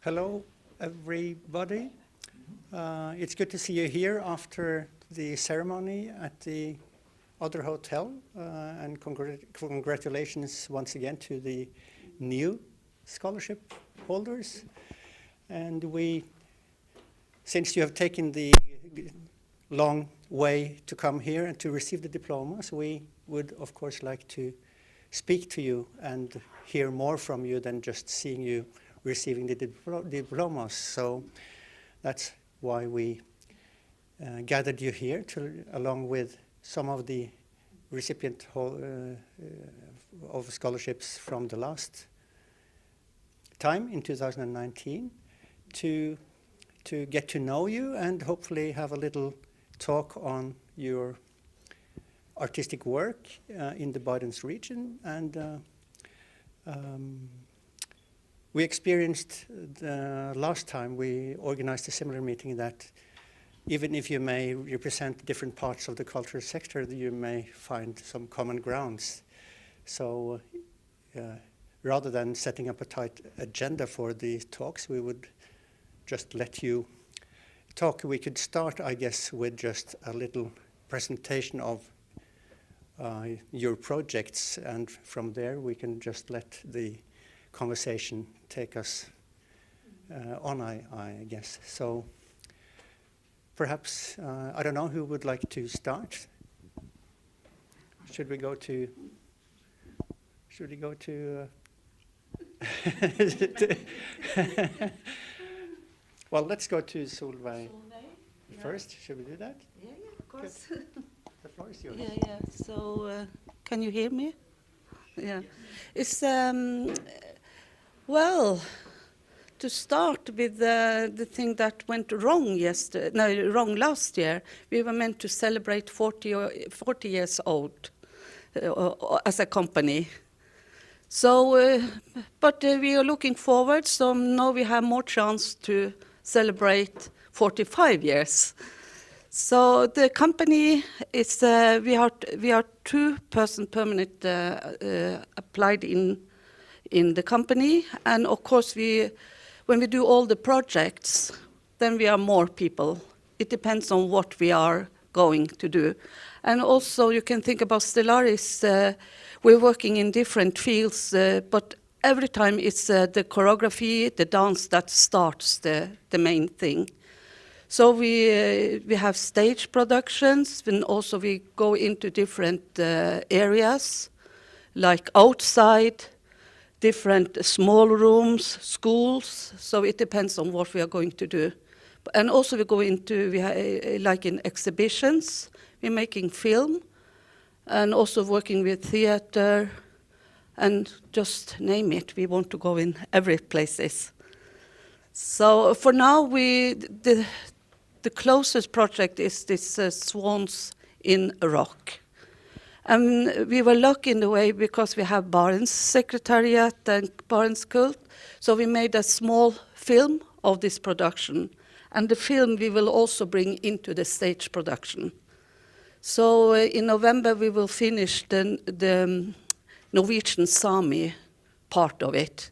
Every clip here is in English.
Hello, everybody. It's good to see you here after the ceremony at the other hotel, and congratulations once again to the new scholarship holders. And since you have taken the long way to come here and to receive the diplomas, we would of course like to speak to you and hear more from you than just seeing you receiving the diplomas. So that's why we gathered you here, along with some of the recipient of scholarships from the last time in 2019, to get to know you and hopefully have a little talk on your artistic work in the Barents region. And we experienced the last time we organized a similar meeting that even if you may represent different parts of the cultural sector, you may find some common grounds. So rather than setting up a tight agenda for these talks, we would just let you talk. We could start, I guess, with just a little presentation of your projects, and from there we can just let the conversation take us on, I guess. So perhaps, I don't know who would like to start. Should we go to well, let's go to Solveig first. Should we do that? Yeah, of course. The floor is yours. Yeah. So, can you hear me? Yeah. It's well, to start with the thing that went wrong last year. We were meant to celebrate 40 years old as a company. So, but we are looking forward. So now we have more chance to celebrate 45 years. So the company is we are 2-person permanent applied in the company, and of course when we do all the projects, then we are more people. It depends on what we are going to do. And also you can think about Stellaris, we're working in different fields, but every time it's the choreography, the dance that starts the main thing. So we have stage productions, and also we go into different areas, like outside, different small rooms, schools. So it depends on what we are going to do. And also we go into, like in exhibitions, we're making film, and also working with theater, and just name it. We want to go in every places. So for now, the closest project is this Swans in a Rock. And we were lucky in a way because we have Barents Secretariat and Barents Cult. So we made a small film of this production. And the film we will also bring into the stage production. So in November we will finish the Norwegian Sami part of it.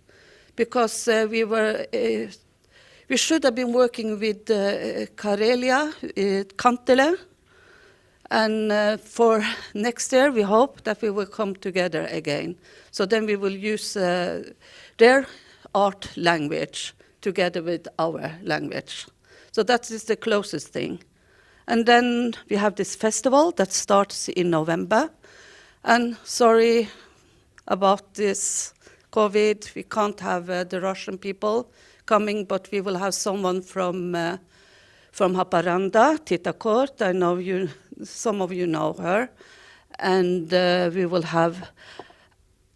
Because we should have been working with Karelia, Kantele, and for next year we hope that we will come together again. So then we will use their art language together with our language. So that is the closest thing. And then we have this festival that starts in November. And sorry about this COVID, we can't have the Russian people coming, but we will have someone from Haparanda, Tita Kort. I know some of you know her. And we will have,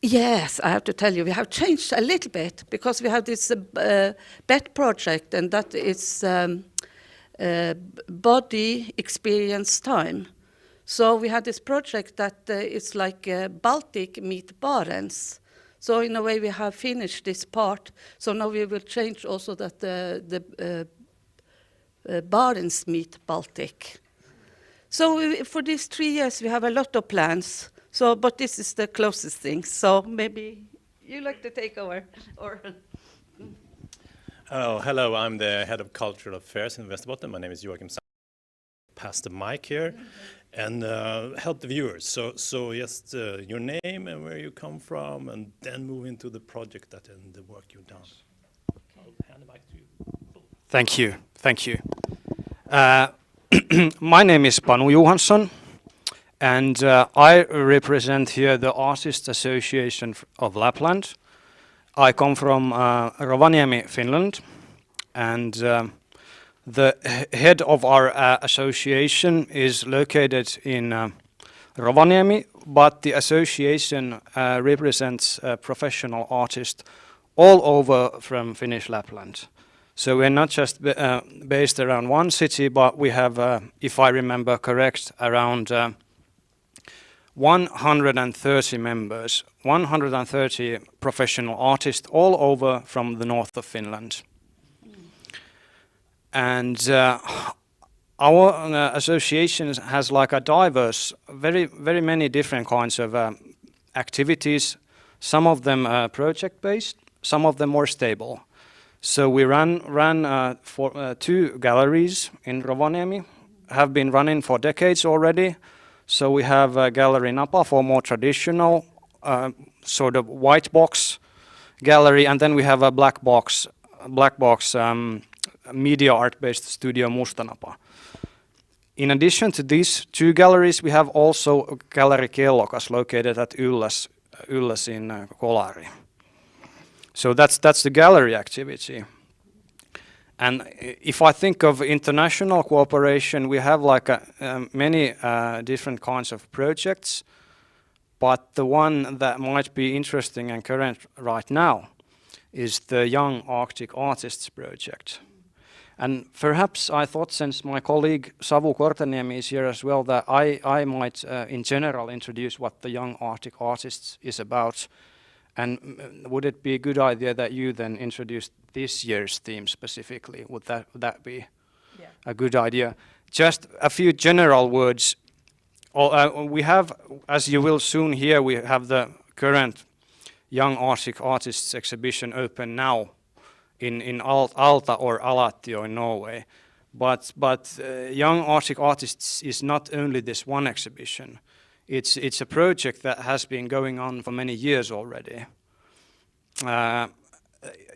yes, I have to tell you, we have changed a little bit because we have this BET project, and that is body experience time. So we had this project that it's like Baltic meet Barents. So in a way we have finished this part. So now we will change also that the Barents meet Baltic. So for these 3 years we have a lot of plans. So, but this is the closest thing. So maybe you like to take over, or Oh, hello, I'm the head of cultural affairs in Västerbotten. My name is Joachim Sand. Pass the mic here and help the viewers. So just your name and where you come from, and then move into the project and the work you've done. I'll hand the mic to you. Thank you. My name is Panu Johansson, and I represent here the Artists Association of Lapland. I come from Rovaniemi, Finland, and the head of our association is located in Rovaniemi, but the association represents professional artists all over from Finnish Lapland. So we're not just based around one city, but we have, if I remember correct, around 130 members, 130 professional artists all over from the north of Finland. And our association has like a diverse, very many different kinds of activities. Some of them project-based, some of them more stable. So we run for 2 galleries in Rovaniemi, have been running for decades already. So we have a gallery Napa for more traditional sort of white box gallery, and then we have a black box media art-based studio Mustanapa. In addition to these 2 galleries, we have also Gallery Kellokas located at Ylläs in Kolari. So that's the gallery activity. And if I think of international cooperation, we have like many different kinds of projects, but the one that might be interesting and current right now is the Young Arctic Artists project. And perhaps I thought, since my colleague Savu Korteniemi is here as well, that I might in general introduce what the Young Arctic Artists is about. And would it be a good idea that you then introduce this year's theme specifically? Would that be a good idea? Just a few general words. We have, as you will soon hear, we have the current Young Arctic Artists exhibition open now in Alta or Alatio in Norway. But Young Arctic Artists is not only this one exhibition. It's a project that has been going on for many years already.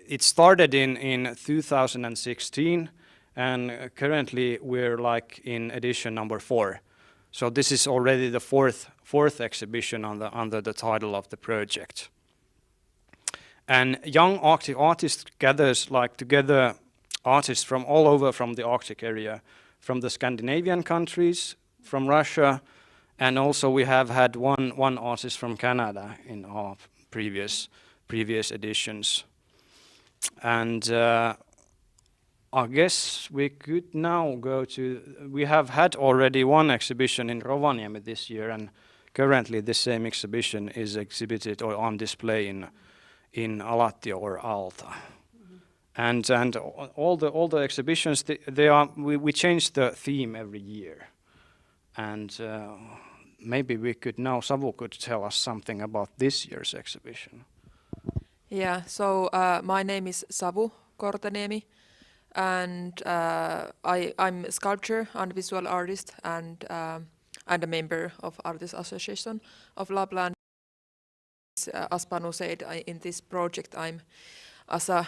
It started in 2016, and currently we're like in edition number 4. So this is already the fourth exhibition under the title of the project. And Young Arctic Artists gathers like together artists from all over from the Arctic area, from the Scandinavian countries, from Russia, and also we have had one artist from Canada in our previous editions. And I guess we could now go to, we have had already one exhibition in Rovaniemi this year, and currently this same exhibition is exhibited or on display in Alatio or Alta. And all the exhibitions, we change the theme every year. And maybe we could now, Savu could tell us something about this year's exhibition. Yeah, so my name is Savu Korteniemi, and I'm a sculptor and visual artist, and a member of Artists Association of Lapland. As Panu said, in this project I'm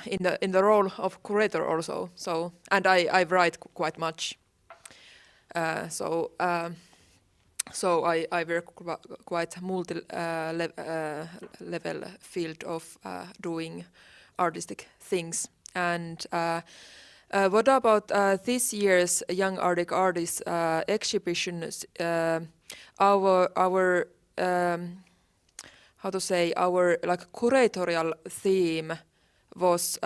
in the role of curator also. So, and I write quite much. So I work quite multi-level field of doing artistic things. And what about this year's Young Arctic Artists exhibitions? Our how to say, our like curatorial theme was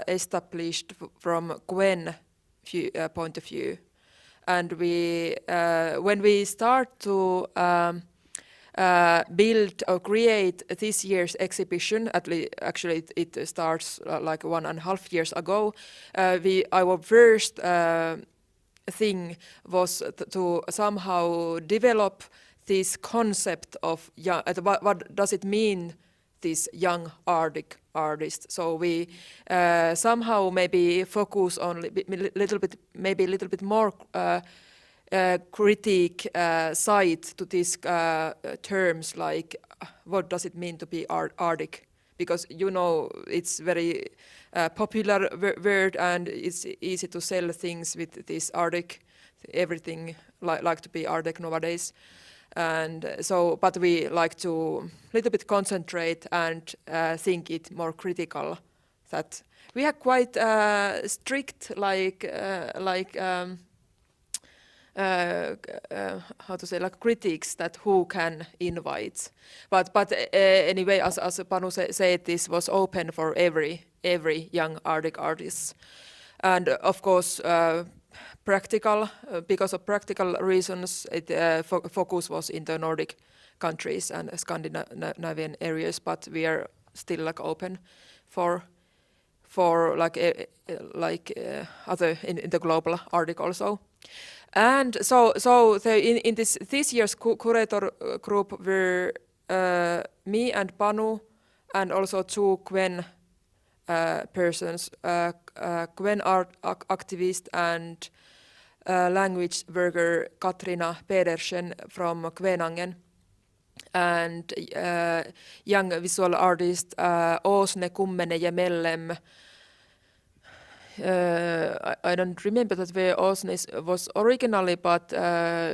established from Gwen point of view. And we, when we start to build or create this year's exhibition, actually it starts like 1.5 years ago, our first thing was to somehow develop this concept of what does it mean, this young Arctic artist. So we somehow maybe focus on little bit more critique side to these terms, like what does it mean to be Arctic? Because it's very popular word, and it's easy to sell things with this Arctic. Everything like to be Arctic nowadays, and so but we like to little bit concentrate and think it more critical. That we are quite strict, how to say, like critics that who can invite. But anyway, as Panu said, this was open for every young Arctic artist, and of course. Practical, because of practical reasons, focus was in the Nordic countries and Scandinavian areas, but we are still like open for other in the global Arctic also. And so in this year's curator group were me and Panu, and also two Gwen persons, Gwen art activist and language worker Katrina Pedersen from Kvenangen, and young visual artist Oosne Kummene-Jämellem. I don't remember that where Oosne was originally, but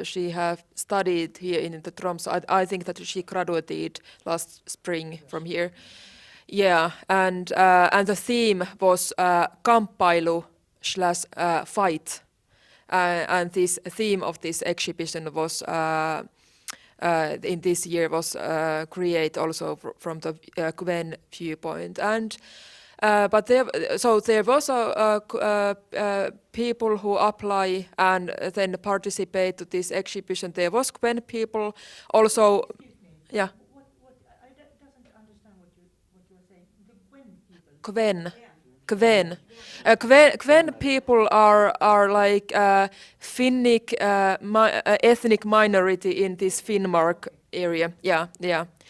she have studied here in the Tromsø. I think that she graduated last spring from here. Yeah, and the theme was kamppailu/fight. And this theme of this exhibition was in this year was create also from the Gwen viewpoint, and but there was people who apply and then participate to this exhibition. There was Gwen people also. Yeah. What I doesn't understand what you are saying. The Gwen people. Gwen. Gwen people are like Finnic ethnic minority in this Finnmark area. Yeah.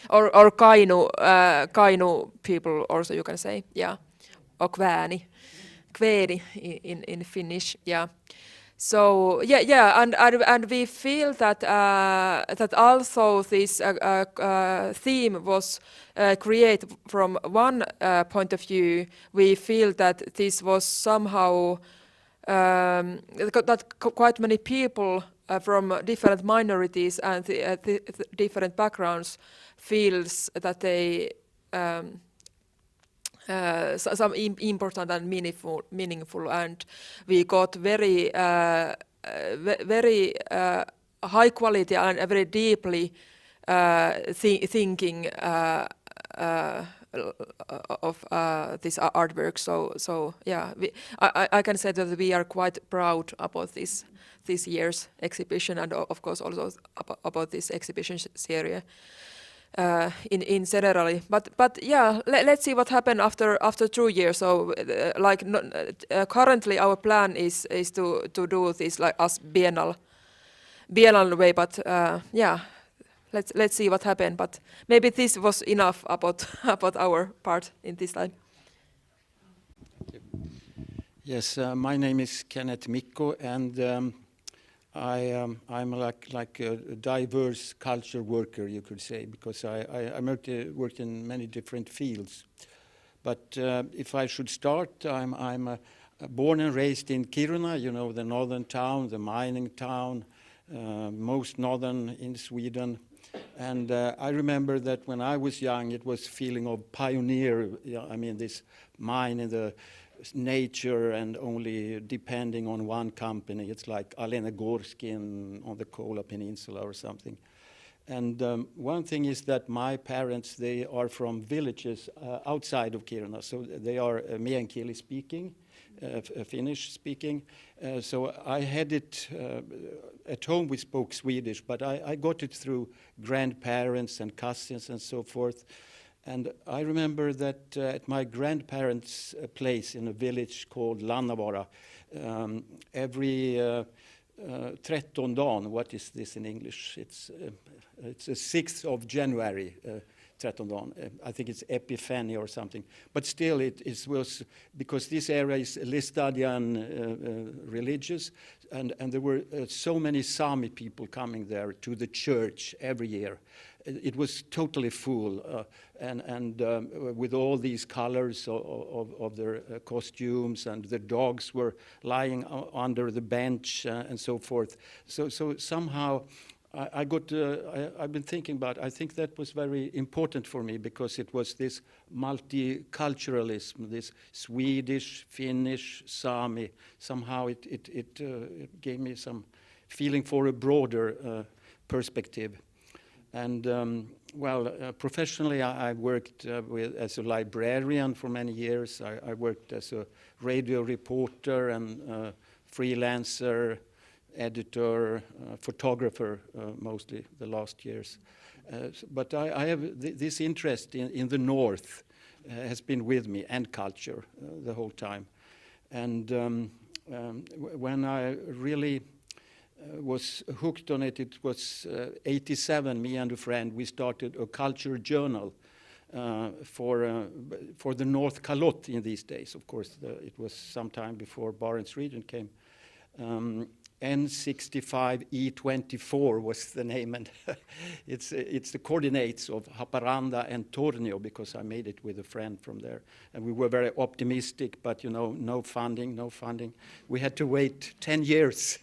Or Kainu people also, you can say. Yeah. Or kväni in Finnish. Yeah. So and we feel that that also this theme was created from one point of view. We feel that this was somehow that quite many people from different minorities and different backgrounds feels that they some important and meaningful, and we got very high quality and very deeply thinking of this artwork. So yeah, I can say that we are quite proud about this year's exhibition, and of course also about this exhibition series. In generally, but yeah, let's see what happened after 2 years. So currently our plan is to do this like as biennal way, but yeah, let's see what happened. But maybe this was enough about our part in this time. Yes, my name is Kenneth Mikko, and I'm like a diverse culture worker, you could say, because I worked in many different fields. But if I should start, I'm born and raised in Kiruna, the northern town, the mining town, most northern in Sweden. And I remember that when I was young, it was feeling of pioneer. This mine in the nature and only depending on one company. It's like Alina Beliagina on the Kola Peninsula or something. And one thing is that my parents, they are from villages outside of Kiruna, so they are Meänkieli speaking, Finnish speaking. So I had it, at home we spoke Swedish, but I got it through grandparents and cousins and so forth. And I remember that at my grandparents' place in a village called Lannavaara, every 13 dagen, what is this in English? It's the 6th of January, 13 I think it's Epiphany or something. But still, it was because this area is Lestadian religious, and there were so many Sami people coming there to the church every year. It was totally full, and with all these colors of their costumes, and the dogs were lying under the bench and so forth. So somehow I've been thinking about, I think that was very important for me, because it was this multiculturalism, this Swedish, Finnish, Sami. Somehow it gave me some feeling for a broader perspective. And professionally, I worked as a librarian for many years. I worked as a radio reporter and freelancer, editor, photographer, mostly the last years. But I have this interest in the North has been with me, and culture the whole time. And when I really was hooked on it, it was 87, me and a friend, we started a culture journal for the North Kalott in these days. Of course, it was sometime before Barents region came. N65E24 was the name, and it's the coordinates of Haparanda and Tornio, because I made it with a friend from there. And we were very optimistic, but no funding. We had to wait 10 years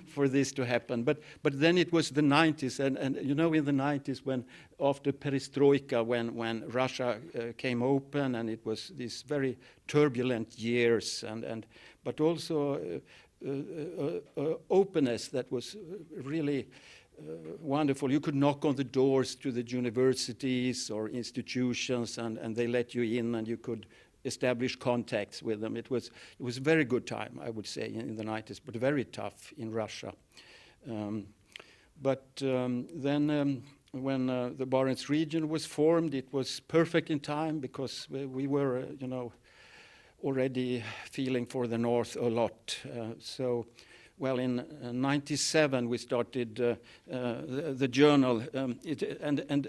for this to happen. But then it was the 90s, and in the 90s, when after perestroika, when Russia came open, and it was these very turbulent years, but also openness that was really wonderful. You could knock on the doors to the universities or institutions, and they let you in, and you could establish contacts with them. It was a very good time, I would say, in the 90s, but very tough in Russia. Then when the Barents region was formed, it was perfect in time, because we were, already feeling for the North a lot. In 97 we started the journal, and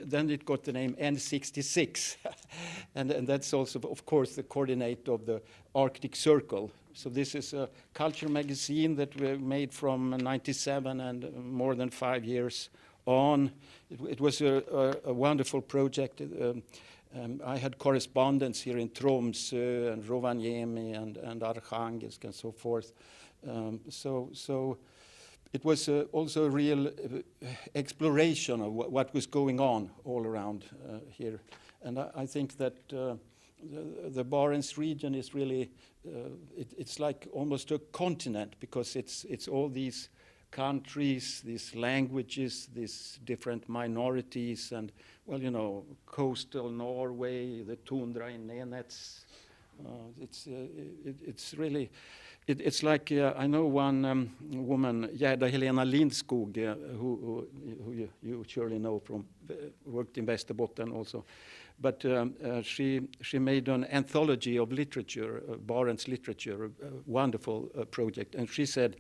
then it got the name N66, and that's also, of course, the coordinate of the Arctic Circle. So this is a culture magazine that we made from 97 and more than 5 years on. It was a wonderful project. I had correspondents here in Tromsø and Rovaniemi and Arkhangelsk and so forth. So it was also a real exploration of what was going on all around here. And I think that the Barents region is really, it's like almost a continent, because it's all these countries, these languages, these different minorities, and coastal Norway, the tundra in Nenets. It's really, it's like I know one woman, Gerda Helena Lindskog, who you surely know from worked in Västerbotten also, but she made an anthology of literature, Barents literature, a wonderful project, and she said,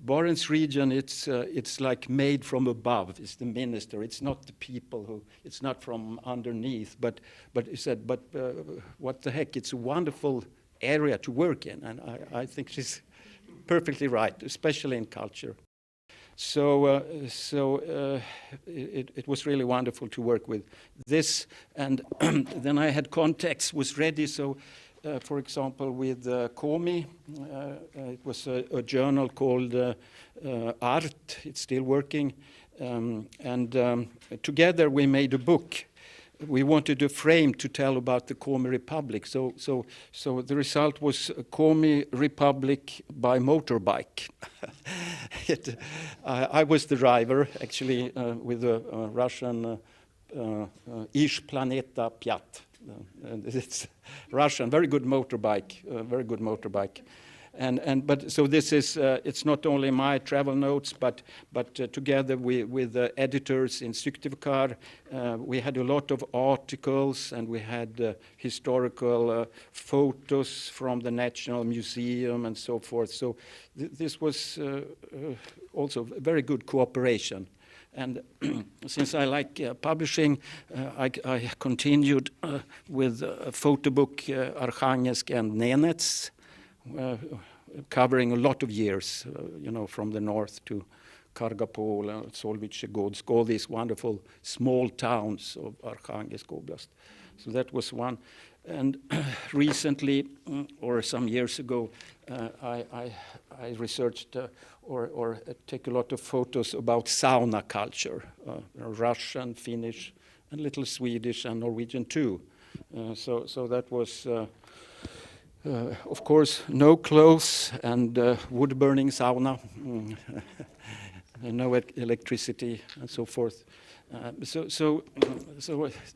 Barents region, it's like made from above. It's the minister. It's not the people who. It's not from underneath. But he said, what the heck? It's a wonderful area to work in, and I think she's perfectly right, especially in culture. So it was really wonderful to work with this, and then I had contacts, was ready. So. For example, with Komi, it was a journal called Art. It's still working, and together we made a book. We wanted a frame to tell about the Komi Republic. So the result was Komi Republic by motorbike. I was the driver, actually, with a Russian Ish Planeta Pyat. And it's Russian, very good motorbike. But so this is it's not only my travel notes, but together with the editors in Syktyvkar, we had a lot of articles, and we had historical photos from the National Museum and so forth. So this was also very good cooperation. And since I like publishing, I continued with a photo book, Arkhangelsk and Nenets, covering a lot of years, from the north to Kargopol, Solvitchegodsk, all these wonderful small towns of Arkhangelsk Oblast. So that was one. And recently, or some years ago, I researched or take a lot of photos about sauna culture, Russian, Finnish, and little Swedish and Norwegian too. So that was, of course, no clothes and wood-burning sauna, no electricity and so forth. So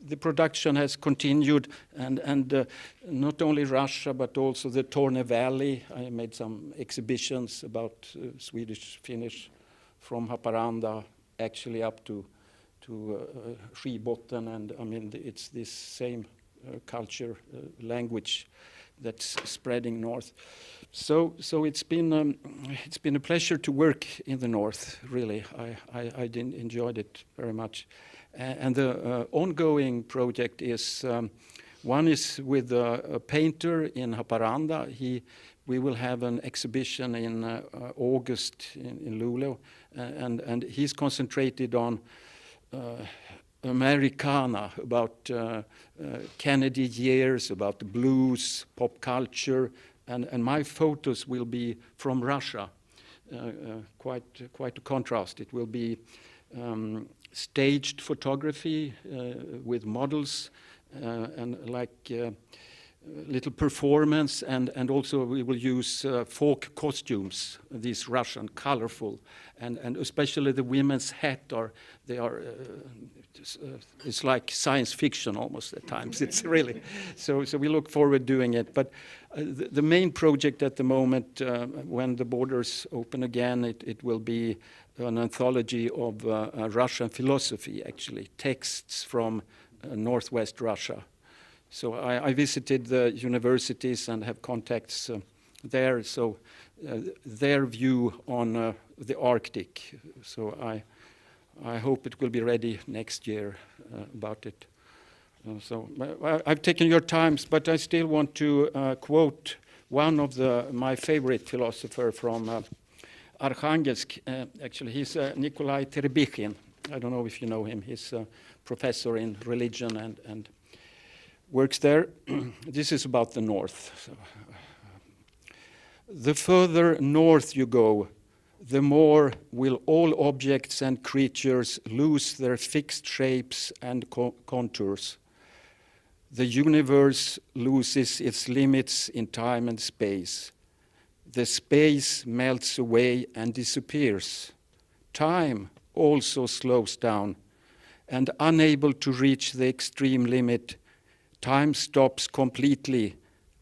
the production has continued, and not only Russia, but also the Torne Valley. I made some exhibitions about Swedish, Finnish, from Haparanda, actually up to Skibotten, and I mean it's this same culture, language that's spreading north. So it's been a pleasure to work in the north. Really, I enjoyed it very much. And the ongoing project is one is with a painter in Haparanda. We will have an exhibition in August in Luleå, and he's concentrated on Americana, about Kennedy years, about the blues, pop culture, and my photos will be from Russia. Quite a contrast. It will be staged photography with models and like little performance, and also we will use folk costumes, these Russian, colorful, and especially the women's hat it's like science fiction almost at times. It's really, so we look forward doing it. But the main project at the moment, when the borders open again, it will be an anthology of Russian philosophy, actually, texts from northwest Russia. So I visited the universities and have contacts there, so their view on the Arctic. So I hope it will be ready next year about it. So I've taken your times, but I still want to quote one of my favorite philosopher from Arkhangelsk. Actually, he's Nikolai Terebikhin. I don't know if you know him. He's a professor in religion and works there. This is about the north. So, the further north you go, the more will all objects and creatures lose their fixed shapes and contours. The universe loses its limits in time and space. The space melts away and disappears. Time also slows down, and unable to reach the extreme limit, time stops completely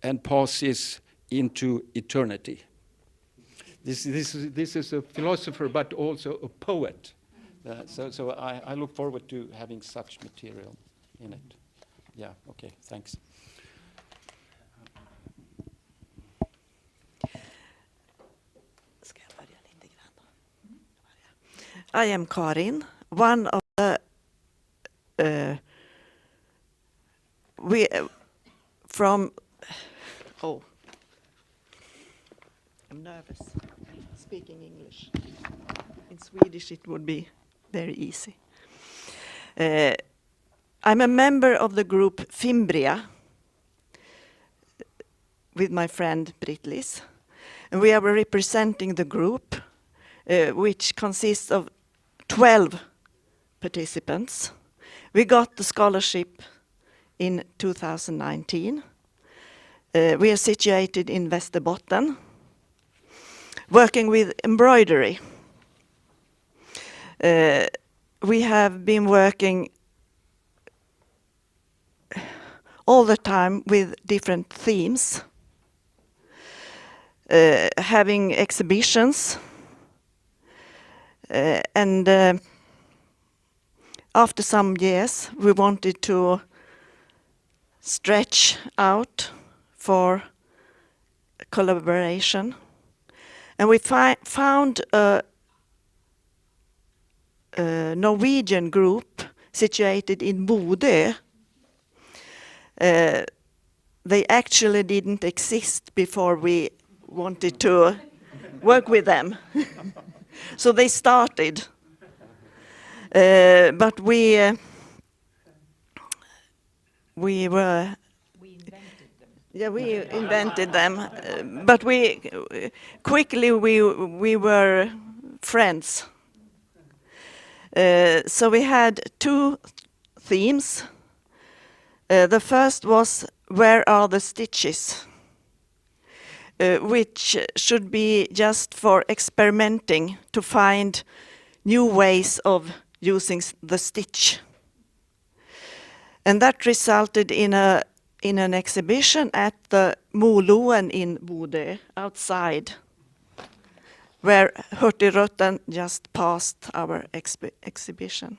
and passes into eternity. This is a philosopher, but also a poet. So I look forward to having such material in it. Yeah, okay, thanks. I am Karin, one of the I'm nervous speaking English. In Swedish it would be very easy. I'm a member of the group Fimbria with my friend Britt-Lis, and we are representing the group which consists of 12 participants. We got the scholarship in 2019. We are situated in Västerbotten, working with embroidery. We have been working all the time with different themes, having exhibitions, and after some years we wanted to stretch out for collaboration, and we found a Norwegian group situated in Bodø. They actually didn't exist before we wanted to work with them. So they started. But we were... We invented them. Yeah, we invented them. But we quickly we were friends. So we had two themes. The first was, where are the stitches? Which should be just for experimenting to find new ways of using the stitch. And that resulted in an exhibition at the Moloen in Bodø, outside, where Hurtigruten just passed our exhibition.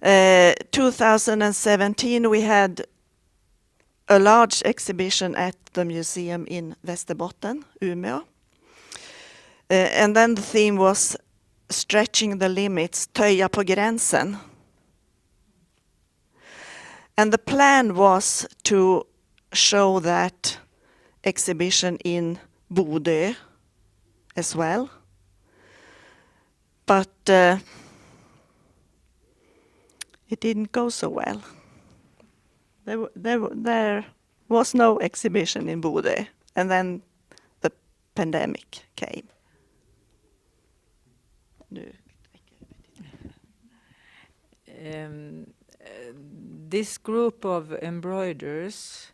2017 we had a large exhibition at the museum in Västerbotten, Umeå. And then the theme was stretching the limits, töja på gränsen. And the plan was to show that exhibition in Bodø as well. But it didn't go so well. There was no exhibition in Bodø, and then the pandemic came. This group of embroiderers,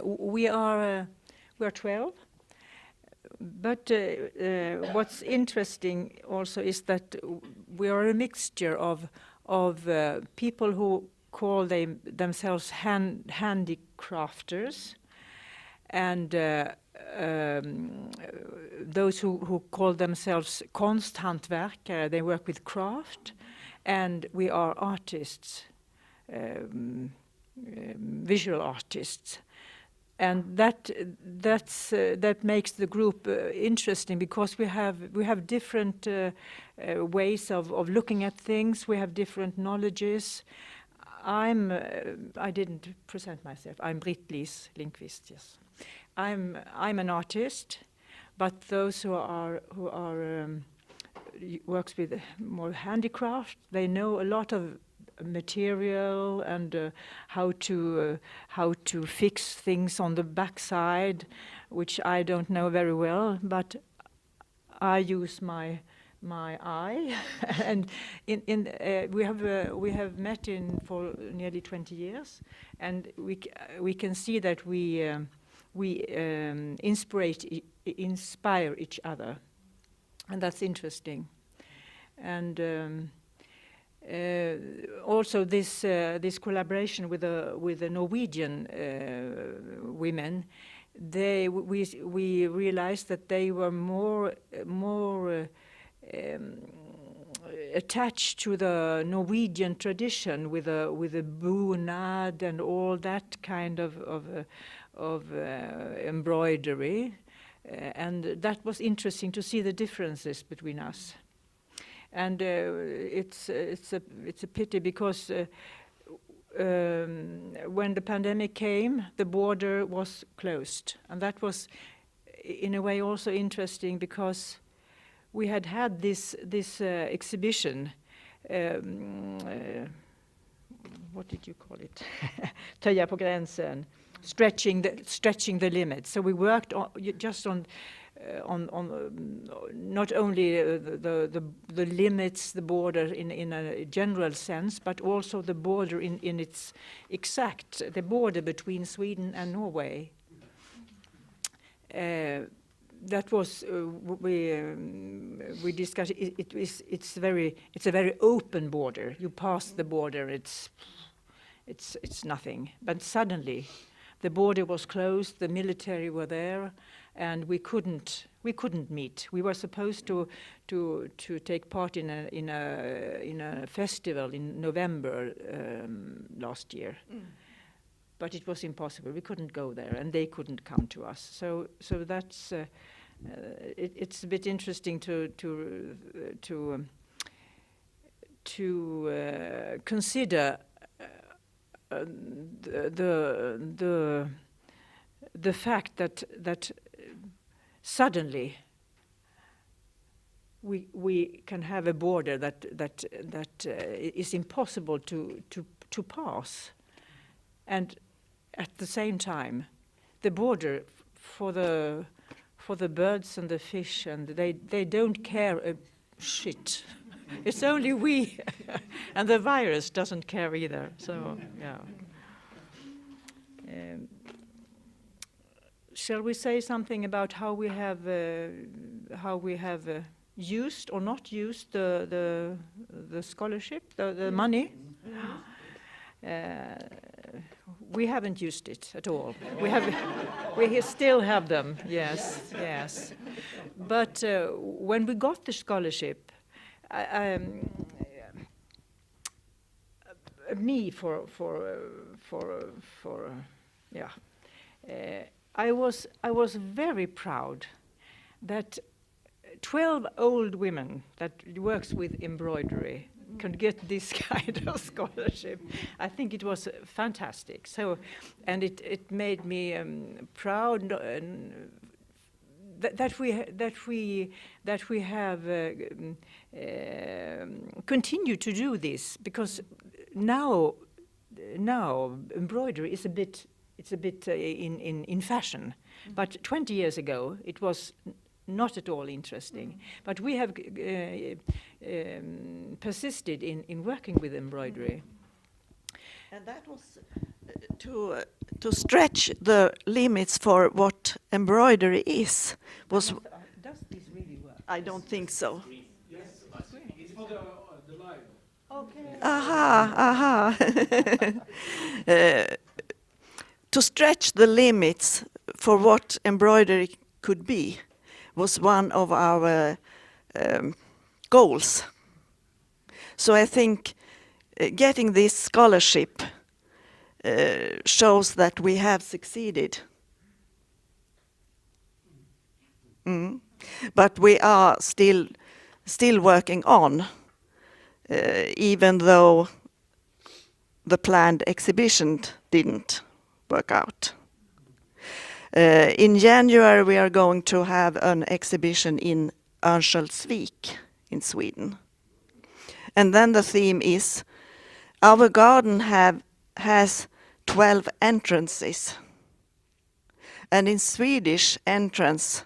we are 12. But what's interesting also is that we are a mixture of people who call themselves handicrafters, and those who call themselves konsthantverkare. They work with craft, and we are artists, visual artists. And that makes the group interesting, because we have different ways of looking at things. We have different knowledges. I didn't present myself. I'm Britt-Lise Lindqvist. Yes, I'm an artist, but those who works with more handicraft, they know a lot of material and how to fix things on the backside, which I don't know very well, but I use my eye. And we have met for nearly 20 years, and we can see that we inspire each other, and that's interesting. And also this collaboration with the Norwegian women, we realized that they were more attached to the Norwegian tradition with a bunad and all that kind of embroidery, and that was interesting to see the differences between us. And it's a pity, because when the pandemic came, the border was closed, and that was in a way also interesting, because we had this exhibition. What did you call it? Töja på gränsen, stretching the limits. So we worked on not only the limits, the border in a general sense, but also the border in its exact, the border between Sweden and Norway. That was we discussed. It's a very open border. You pass the border, it's nothing. But suddenly, the border was closed. The military were there, and we couldn't meet. We were supposed to take part in a festival in November last year, but it was impossible. We couldn't go there, and they couldn't come to us. So it's a bit interesting to consider the fact that suddenly we can have a border that is impossible to pass, and at the same time, the border for the birds and the fish, and they don't care a shit. It's only we, and the virus doesn't care either. So yeah. Shall we say something about how we have used or not used the scholarship, the money? We haven't used it at all. We still have them. Yes. But when we got the scholarship, me I was very proud that 12 old women that works with embroidery could get this kind of scholarship. I think it was fantastic. So, and it made me proud that we have continued to do this, because now embroidery is a bit in fashion, but 20 years ago it was not at all interesting. But we have persisted in working with embroidery. And that was to stretch the limits for what embroidery is. Does this really work? I don't think so. Yes, it's for the live. Okay. Aha. To stretch the limits for what embroidery could be was one of our goals. So I think getting this scholarship shows that we have succeeded. But we are still working on, even though the planned exhibition didn't work out. In January we are going to have an exhibition in Örnsköldsvik in Sweden. And then the theme is, our garden has 12 entrances. And in Swedish, entrance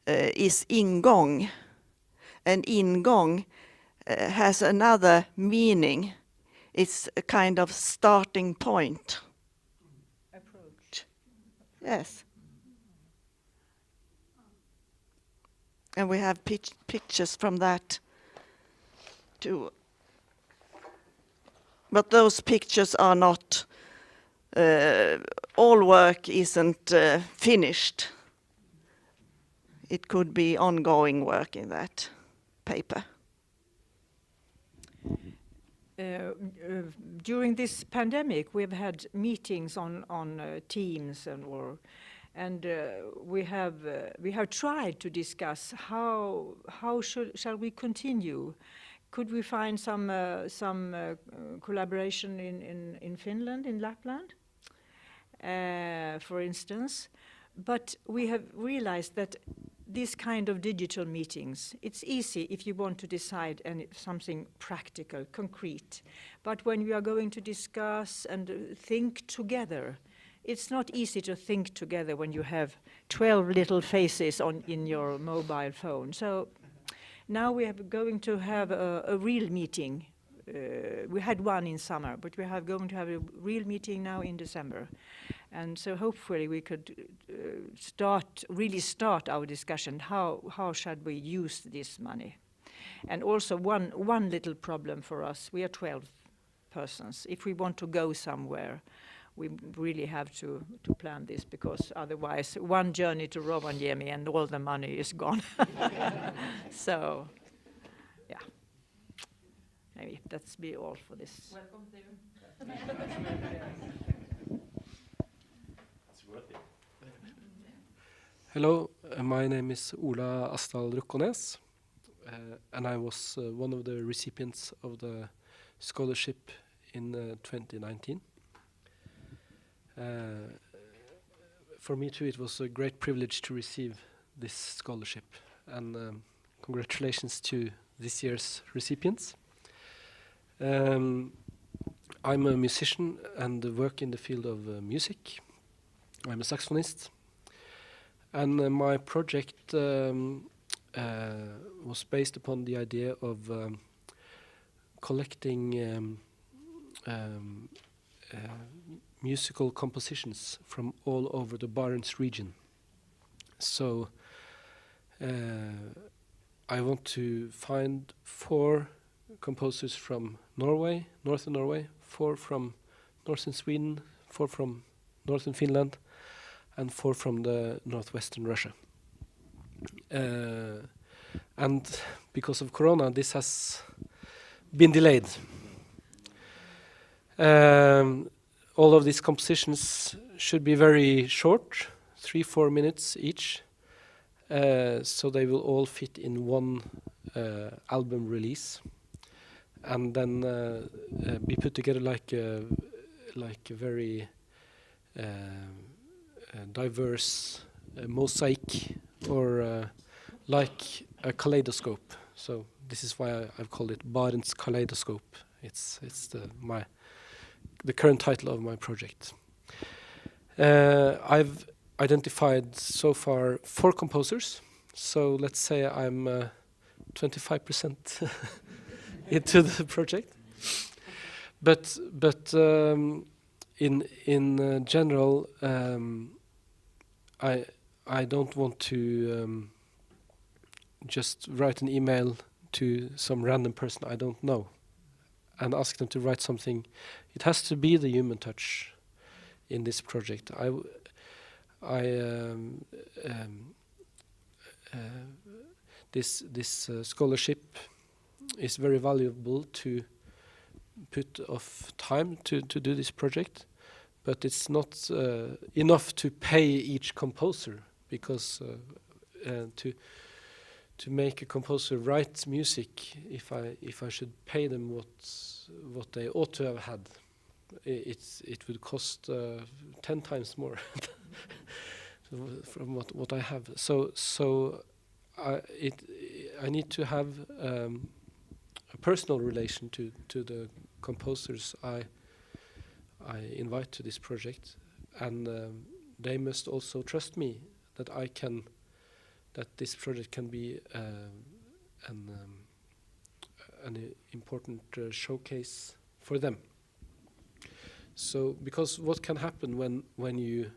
is ingång. And ingång has another meaning. It's a kind of starting point. Approach. Yes. And we have pictures from that too. But those pictures are not, all work isn't finished. It could be ongoing work in that paper. During this pandemic, we've had meetings on Teams and we have tried to discuss how shall we continue. Could we find some collaboration in Finland, in Lapland, for instance? But we have realized that this kind of digital meetings, it's easy if you want to decide something practical, concrete. But when we are going to discuss and think together, it's not easy to think together when you have 12 little faces in your mobile phone. So now we are going to have a real meeting. We had one in summer, but we are going to have a real meeting now in December. And so hopefully we could really start our discussion. How should we use this money? And also one little problem for us, we are 12 persons. If we want to go somewhere, we really have to plan this, because otherwise one journey to Rovaniemi and all the money is gone. So, yeah. Maybe that's be all for this. Welcome there. It's worth it. Hello, my name is Ola Asdal Rukkones, and I was one of the recipients of the scholarship in 2019. For me too, it was a great privilege to receive this scholarship, and congratulations to this year's recipients. I'm a musician and work in the field of music. I'm a saxophonist. And my project was based upon the idea of collecting musical compositions from all over the Barents region. So I want to find 4 composers from Norway, northern Norway, 4 from northern Sweden, 4 from northern Finland, and 4 from the northwestern Russia. And because of Corona, this has been delayed. All of these compositions should be very short, 3-4 minutes each, so they will all fit in one album release, and then be put together like a very diverse mosaic, or like a kaleidoscope. So this is why I've called it Barents Kaleidoscope. It's the current title of my project. I've identified so far 4 composers. So let's say I'm 25% into the project. But in general, I don't want to just write an email to some random person I don't know and ask them to write something. It has to be the human touch in this project. This scholarship is very valuable to put of time to do this project, but it's not enough to pay each composer, because to make a composer write music, if I should pay them what they ought to have had, it would cost 10 times more from what I have. So I need to have a personal relation to the composers I invite to this project, and they must also trust me that that this project can be an important showcase for them. So, because what can happen when you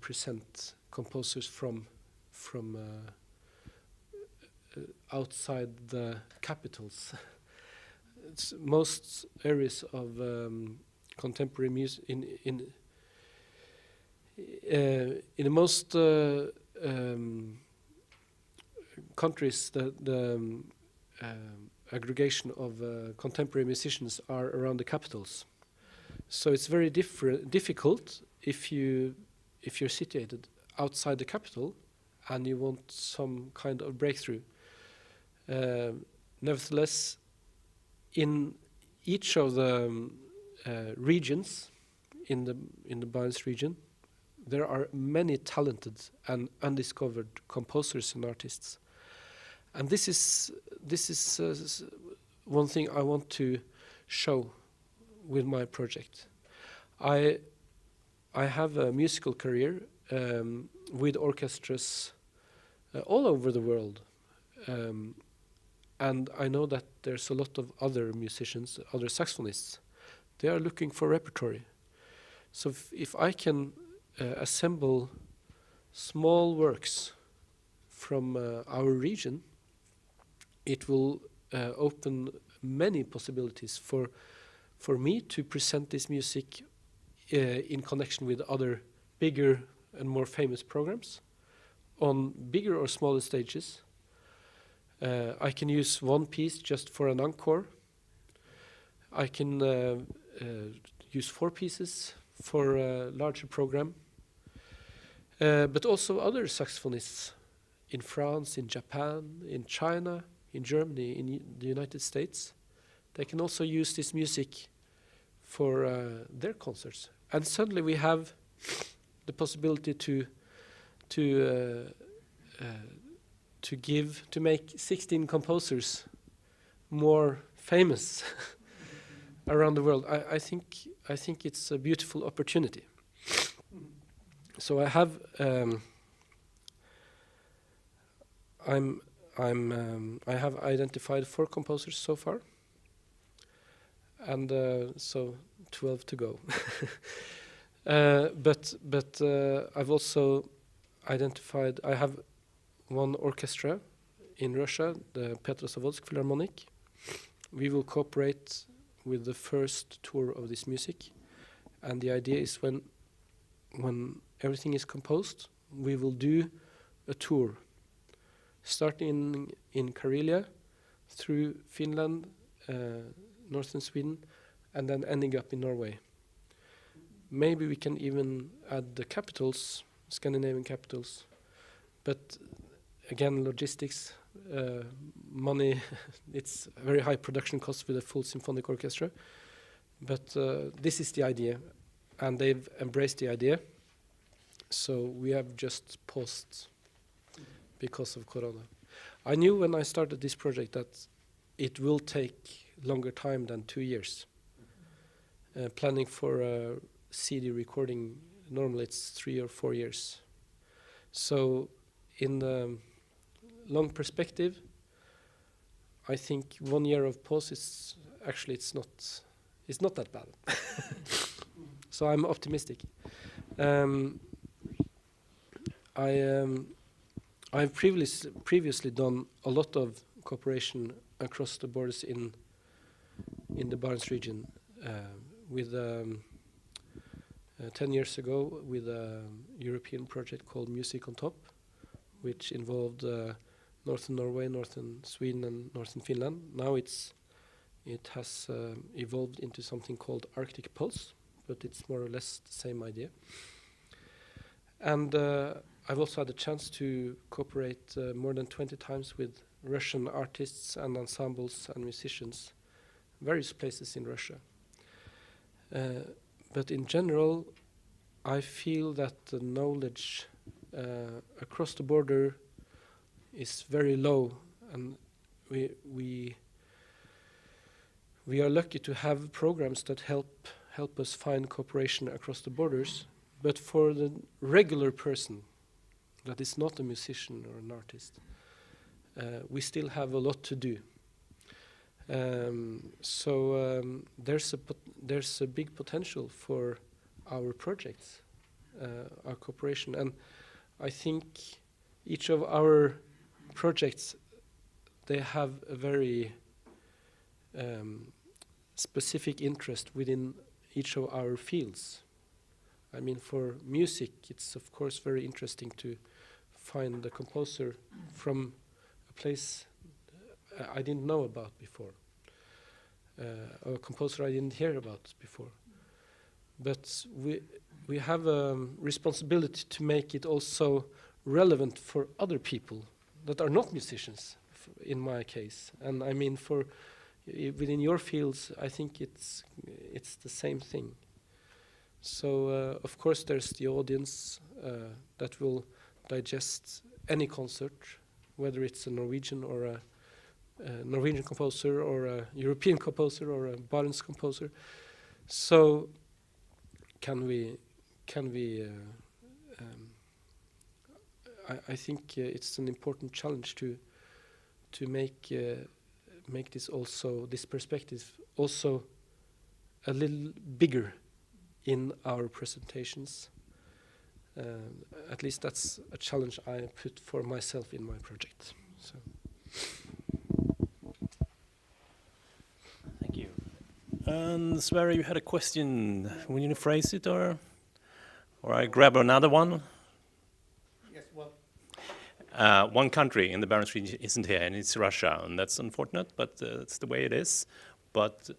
present composers from outside the capitals? Most areas of contemporary music in most countries, the aggregation of contemporary musicians are around the capitals. So it's very difficult if you're situated outside the capital and you want some kind of breakthrough. Nevertheless, in each of the regions in the Barents region, there are many talented and undiscovered composers and artists, and this is one thing I want to show with my project. I have a musical career with orchestras all over the world, and I know that there's a lot of other musicians, other saxophonists. They are looking for repertory. So if I can assemble small works from our region, it will open many possibilities for me to present this music in connection with other bigger and more famous programs on bigger or smaller stages. I can use one piece just for an encore. I can use 4 pieces for a larger program. but also other saxophonists in France, in Japan, in China, in Germany, in the United States. They can also use this music for their concerts. And suddenly we have the possibility to make 16 composers more famous around the world. I think it's a beautiful opportunity. So I have I have identified 4 composers so far, and so 12 to go. But I've also identified. I have one orchestra in Russia, the Petrozavodsk Philharmonic. We will cooperate with the first tour of this music, and the idea is when everything is composed, we will do a tour, starting in Karelia, through Finland, northern Sweden, and then ending up in Norway. Maybe we can even add the capitals, Scandinavian capitals, but again, logistics, money, it's very high production costs with a full symphonic orchestra, but this is the idea, and they've embraced the idea, so we have just paused because of Corona. I knew when I started this project that it will take longer time than 2 years. Planning for a CD recording, normally it's 3 or 4 years. So in the long perspective, I think 1 year of pause is actually it's not that bad. So I'm optimistic. I've previously done a lot of cooperation across the borders in the Barents region. With 10 years ago, with a European project called Music on Top, which involved northern Norway, northern Sweden, and northern Finland. Now it has evolved into something called Arctic Pulse, but it's more or less the same idea. And I've also had the chance to cooperate more than 20 times with Russian artists and ensembles and musicians, various places in Russia. But in general, I feel that the knowledge across the border is very low, and we are lucky to have programs that help us find cooperation across the borders. But for the regular person that is not a musician or an artist, we still have a lot to do. There's a big potential for our projects, our cooperation, and I think each of our projects, they have a very specific interest within each of our fields. I mean, for music, it's of course very interesting to find a composer from a place I didn't know about before, or a composer I didn't hear about before. But we have a responsibility to make it also relevant for other people that are not musicians, in my case. And I mean, within your fields, I think it's the same thing. So of course there's the audience that will digest any concert, whether it's a Norwegian or a Norwegian composer or a European composer or a Barents composer. So I think it's an important challenge to make this perspective also a little bigger in our presentations. At least that's a challenge I put for myself in my project. So. Thank you. And Sverre, you had a question. Will you phrase it, or I grab another one? Yes, well. One country in the Barents region isn't here, and it's Russia, and that's unfortunate, but it's the way it is. but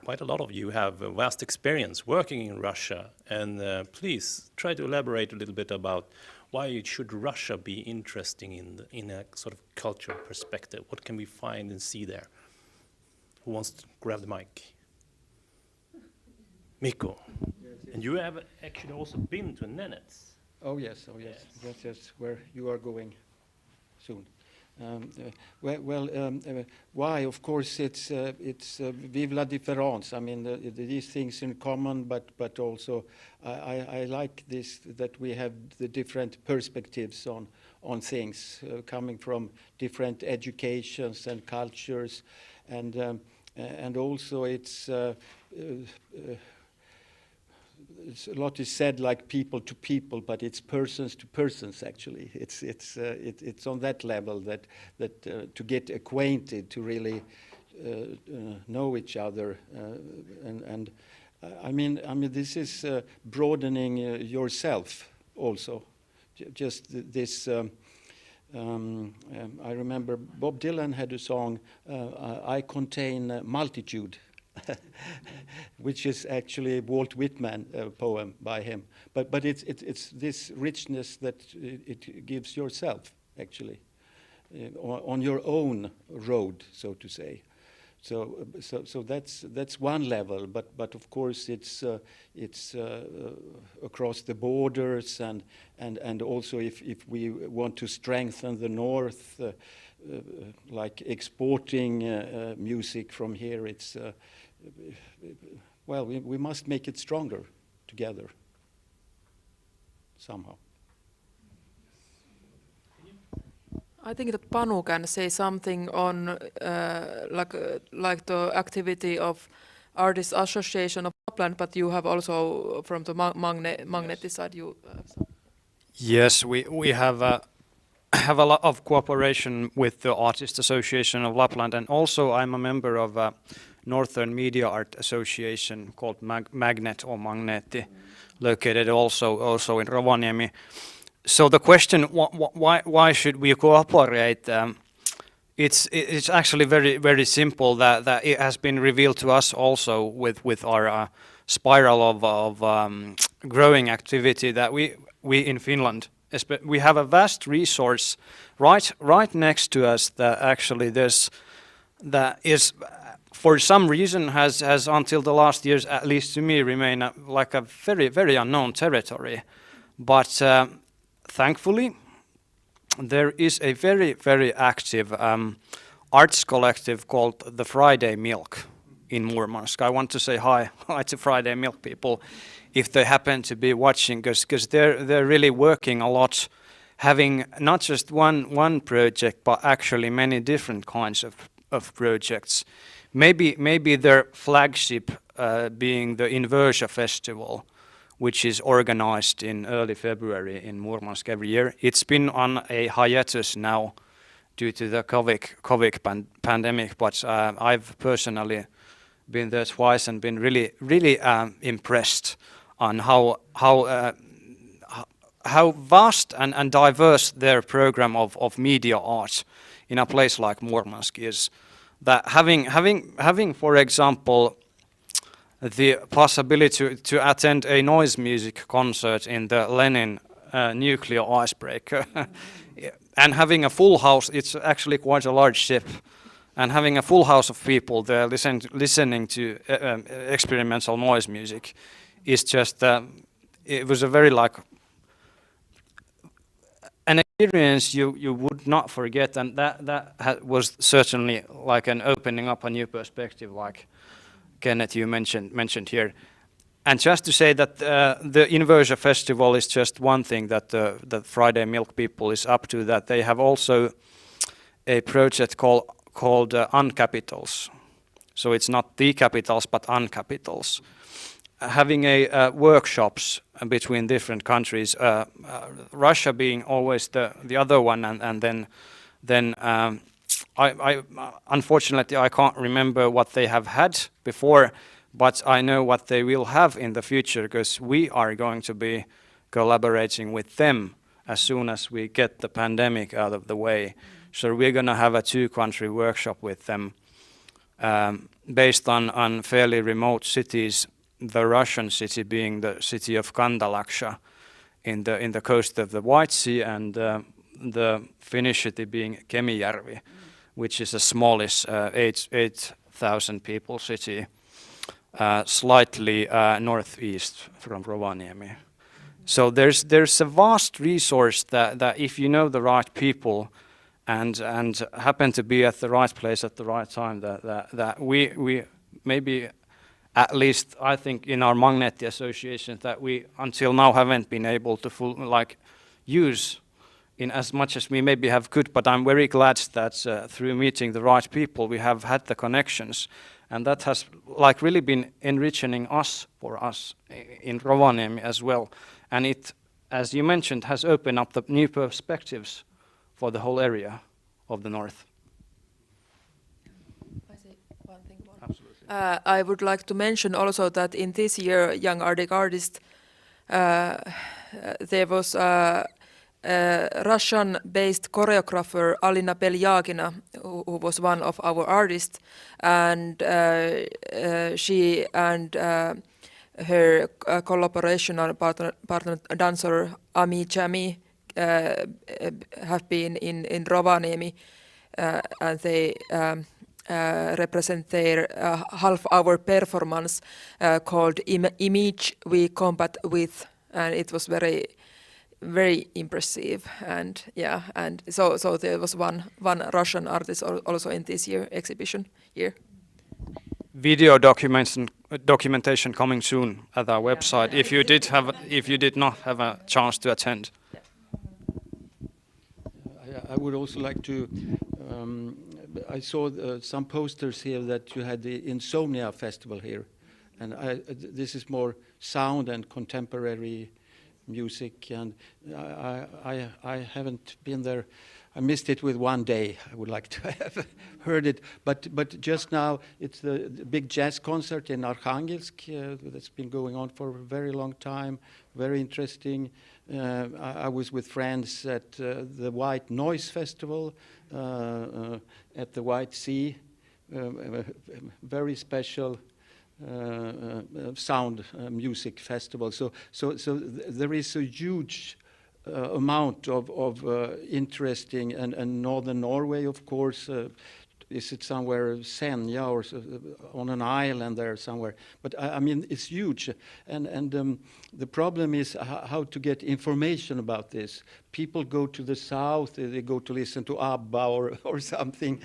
quite a lot of you have a vast experience working in Russia. And please try to elaborate a little bit about why should Russia be interesting in a sort of cultural perspective? What can we find and see there? Who wants to grab the mic? Mikko. And you have actually also been to Nenets. Oh yes, oh yes, that's where you are going soon. Why? Of course, it's vive la différence. I mean, these things in common, but also I like this that we have the different perspectives on things coming from different educations and cultures, and also it's a lot is said like people to people, but it's persons to persons actually. It's on that level that to get acquainted, to really know each other, and I mean this is broadening yourself also. Just this. I remember Bob Dylan had a song, "I Contain Multitude." Which is actually a Walt Whitman poem by him, but it's this richness that it gives yourself actually on your own road, so to say. So that's one level, but of course it's across the borders, and also if we want to strengthen the north, like exporting music from here, it's well, we must make it stronger together somehow. I think that Panu can say something on like the activity of Artists Association of Lapland, but you have also from the Magnetti side. Yes, we have a lot of cooperation with the Artists Association of Lapland, and also I'm a member of a Northern Media Art Association called Magnet or Magnetti, located also in Rovaniemi. So the question, why should we cooperate? It's actually very simple. That it has been revealed to us also with our spiral of growing activity that we in Finland we have a vast resource right next to us that actually that is for some reason has until the last years, at least to me, remain like a very unknown territory. But thankfully, there is a very active arts collective called the Friday Milk in Murmansk. I want to say hi to Friday Milk people if they happen to be watching, because they're really working a lot, having not just one project, but actually many different kinds of projects. Maybe their flagship being the Inversion Festival, which is organized in early February in Murmansk every year. It's been on a hiatus now due to the COVID pandemic, but I've personally been there twice and been really impressed on how vast and diverse their program of media art in a place like Murmansk is. That having for example the possibility to attend a noise music concert in the Lenin nuclear icebreaker and having a full house, it's actually quite a large ship, and having a full house of people there listening to experimental noise music is just it was a very an experience you would not forget, and that was certainly like an opening up a new perspective, like Kenneth you mentioned here. And just to say that the Inversion Festival is just one thing that the Friday Milk people is up to, that they have also a project called Uncapitals. So it's not the capitals but uncapitals. Having a workshops between different countries, Russia being always the other one, and then I unfortunately I can't remember what they have had before, but I know what they will have in the future, because we are going to be collaborating with them as soon as we get the pandemic out of the way. So we're going to have a 2-country workshop with them based on fairly remote cities, the Russian city being the city of Kandalaksha in the coast of the White Sea, and the Finnish city being Kemijärvi, which is the smallest 8,000 people city, slightly northeast from Rovaniemi. So there's a vast resource that if you know the right people and happen to be at the right place at the right time, that we maybe, at least I think in our Magnetti association, that we until now haven't been able to use in as much as we maybe have could. But I'm very glad that through meeting the right people we have had the connections, and that has really been enriching for us in Rovaniemi as well. And it, as you mentioned, has opened up the new perspectives for the whole area of the north. I say one thing more. Absolutely. I would like to mention also that in this year, Young Arctic Artist, there was a Russian-based choreographer, Alina Beliagina, who was one of our artists, and she and her collaboration partner dancer Ami Chami have been in Rovaniemi, and they represent their half-hour performance called Image We Combat With, and it was very impressive. And yeah, and so there was one Russian artist also in this year exhibition year. Video documentation coming soon at our website. If you did not have a chance to attend. I would also like to. I saw some posters here that you had the Insomnia Festival here, and this is more sound and contemporary music, and I haven't been there. I missed it with one day. I would like to have heard it, but just now it's the big jazz concert in Arkhangelsk that's been going on for a very long time. Very interesting. I was with friends at the White Noise Festival at the White Sea. Very special sound music festival. So there is a huge amount of interesting, and northern Norway, of course. Is it somewhere Senja or on an island there somewhere? But I mean, it's huge, and the problem is how to get information about this. People go to the south; they go to listen to ABBA or something,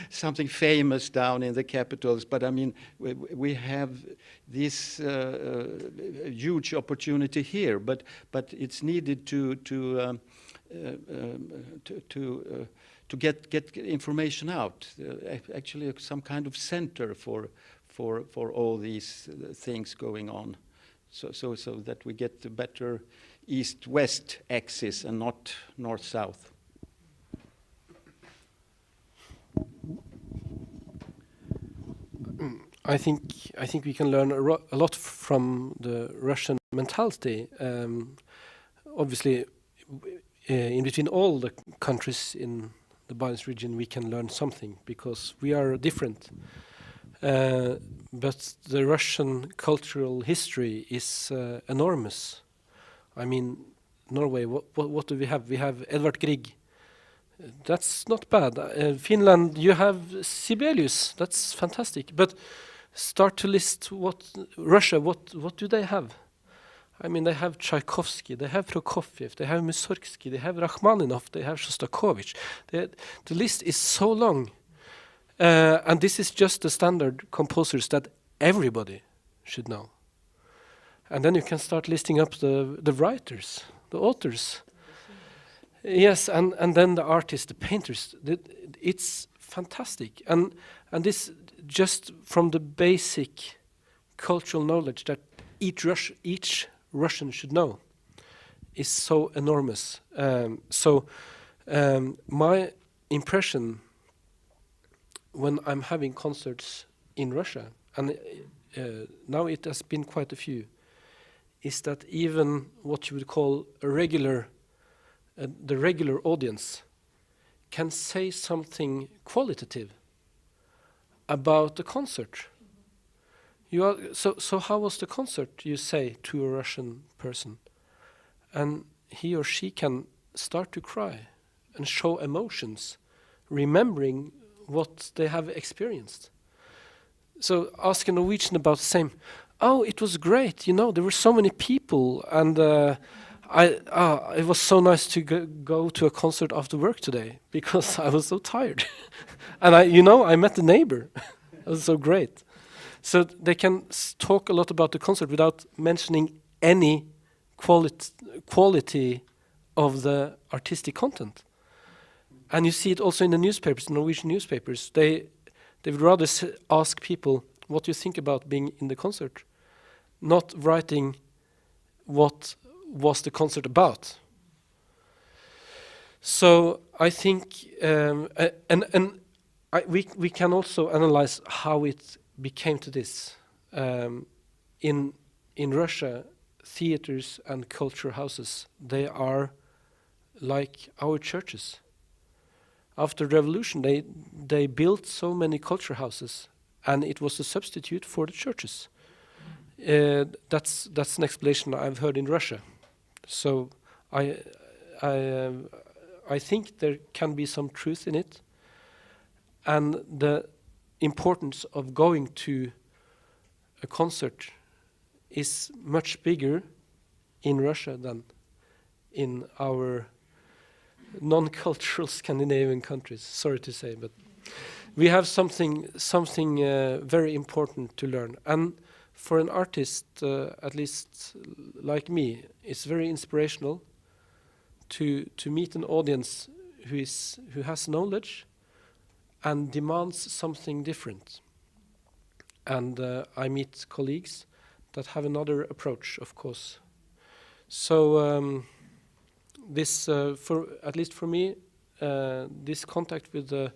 something famous down in the capitals. But I mean, we have this huge opportunity here, but it's needed to get information out. Actually, some kind of center for all these things going on, so that we get the better east-west axis and not north-south. I think we can learn a lot from the Russian mentality. Obviously, in between all the countries in the Barents region, we can learn something because we are different. But the Russian cultural history is enormous. I mean, Norway, what do we have? We have Edvard Grieg. That's not bad. Finland, you have Sibelius. That's fantastic. But start to list Russia, what do they have? I mean, they have Tchaikovsky, they have Prokofiev, they have Mussorgsky, they have Rachmaninoff, they have Shostakovich. The list is so long. And this is just the standard composers that everybody should know. And then you can start listing up the writers, the authors. Yes, and then the artists, the painters. It's fantastic. And this just from the basic cultural knowledge that each Russian should know is so enormous. My impression when I'm having concerts in Russia, and now it has been quite a few, is that even what you would call a the regular audience can say something qualitative about the concert. So how was the concert, you say to a Russian person? And he or she can start to cry and show emotions, remembering what they have experienced. So ask a Norwegian about the same. Oh, it was great, there were so many people, and it was so nice to go to a concert after work today, because I was so tired. And I met the neighbor. It was so great. So they can talk a lot about the concert without mentioning any quality of the artistic content. And you see it also in the newspapers, Norwegian newspapers. They would rather ask people what you think about being in the concert, not writing what was the concert about. So I think, we can also analyze how it became to this. In Russia, theaters and culture houses, they are like our churches. After the revolution, they built so many culture houses, and it was a substitute for the churches. That's an explanation I've heard in Russia. So I think there can be some truth in it, and the importance of going to a concert is much bigger in Russia than in our non-cultural Scandinavian countries. Sorry to say, but we have something very important to learn. And for an artist, at least like me, it's very inspirational to meet an audience who has knowledge and demands something different. And I meet colleagues that have another approach, of course. So this, at least for me, this contact with the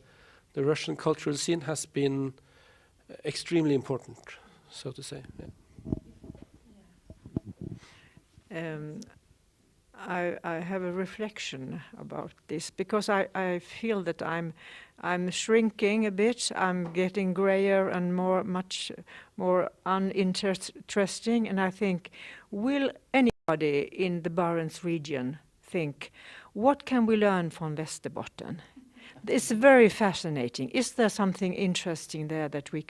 Russian cultural scene has been extremely important, so to say. Yeah. I have a reflection about this, because I feel that I'm shrinking a bit. I'm getting grayer and much more uninteresting. And I think, will anybody in the Barents region think, what can we learn from Västerbotten? It's very fascinating. Is there something interesting there that we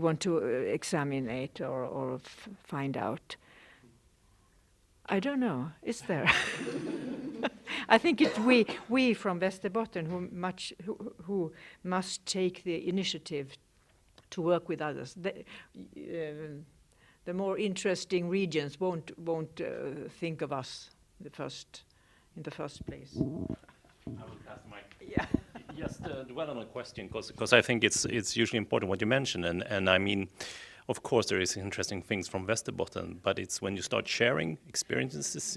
want to examine or find out? I don't know. Is there? I think it's we from Västerbotten who must take the initiative to work with others. The more interesting regions won't think of us in the first place. I will pass the mic. Yeah. Just dwell on a question, because I think it's usually important what you mention, and I mean, of course there is interesting things from Västerbotten, but it's when you start sharing experiences,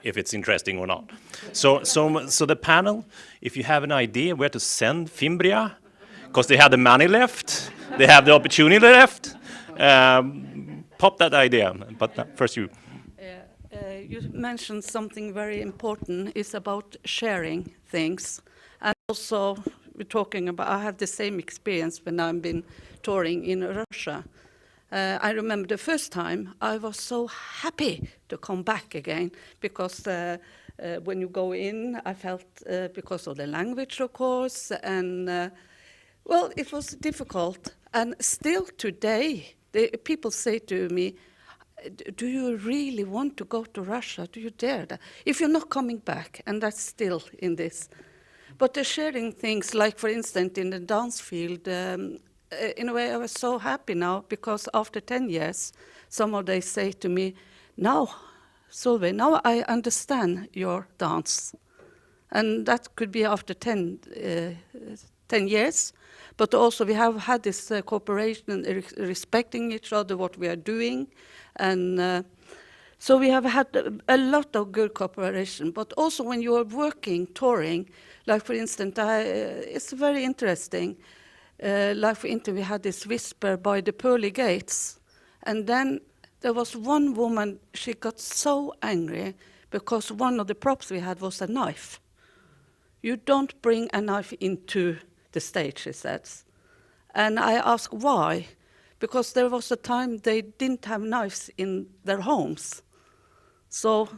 if it's interesting or not. So the panel, if you have an idea where to send Fimbria, because they have the money left, they have the opportunity left, pop that idea. But first you. You mentioned something very important, is about sharing things. And also, we're talking about, I have the same experience when I've been touring in Russia. I remember the first time, I was so happy to come back again, because when you go in, I felt, because of the language, of course, and, well, it was difficult. And still today, people say to me, do you really want to go to Russia? Do you dare that? If you're not coming back, and that's still in this. But the sharing things, like for instance in the dance field, in a way I was so happy now, because after 10 years, some of they say to me, now, Solveig, now I understand your dance. And that could be after 10 years. But also we have had this cooperation, respecting each other, what we are doing. And so we have had a lot of good cooperation. But also when you are working, touring, like for instance, it's very interesting. Like for instance, we had this whisper by the pearly gates. And then there was one woman, she got so angry because one of the props we had was a knife. You don't bring a knife into the stage, he says. And I asked why, because there was a time they didn't have knives in their homes. So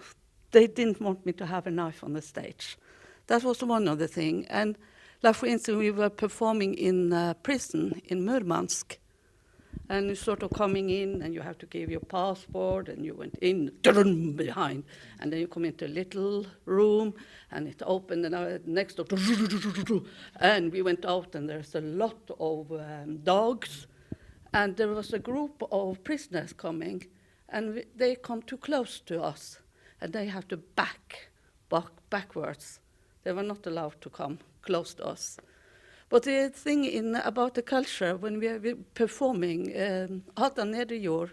they didn't want me to have a knife on the stage. That was one of the things. And like, for instance, we were performing in a prison in Murmansk. And you're sort of coming in, and you have to give your passport, and you went in behind. And then you come into a little room, and it opened, and next door, and we went out, and there's a lot of dogs. And there was a group of prisoners coming, and they come too close to us, and they have to backwards. They were not allowed to come close to us. But the thing about the culture, when we are performing, Adam Nederjord,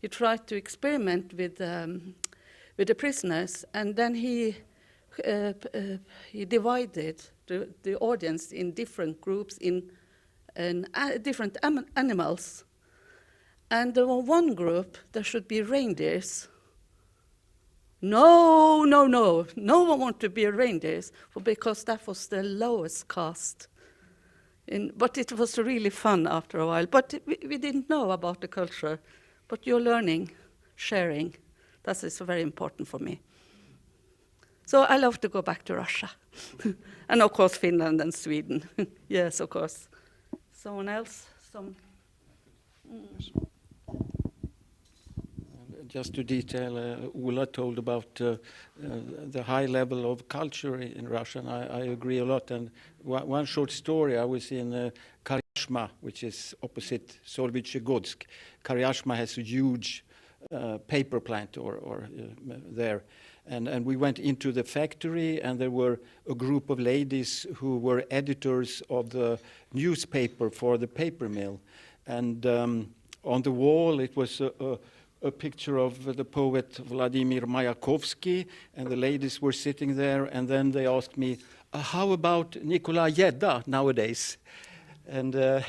he tried to experiment with the prisoners, and then he divided the audience in different groups in different animals. And there was one group, there should be reindeers. No one wanted to be reindeers, because that was the lowest caste. But it was really fun after a while. But we didn't know about the culture. But you're learning, sharing. That is very important for me. So I love to go back to Russia. And of course, Finland and Sweden. Yes, of course. Someone else? Just to detail, Ola told about the high level of culture in Russia, and I agree a lot. And one short story, I was in Karyashma, which is opposite Solvitchegodsk. Karyashma has a huge paper plant there. And we went into the factory, and there were a group of ladies who were editors of the newspaper for the paper mill. And on the wall, it was a picture of the poet Vladimir Mayakovsky, and the ladies were sitting there, and then they asked me, how about Nikolai Gedda nowadays? And the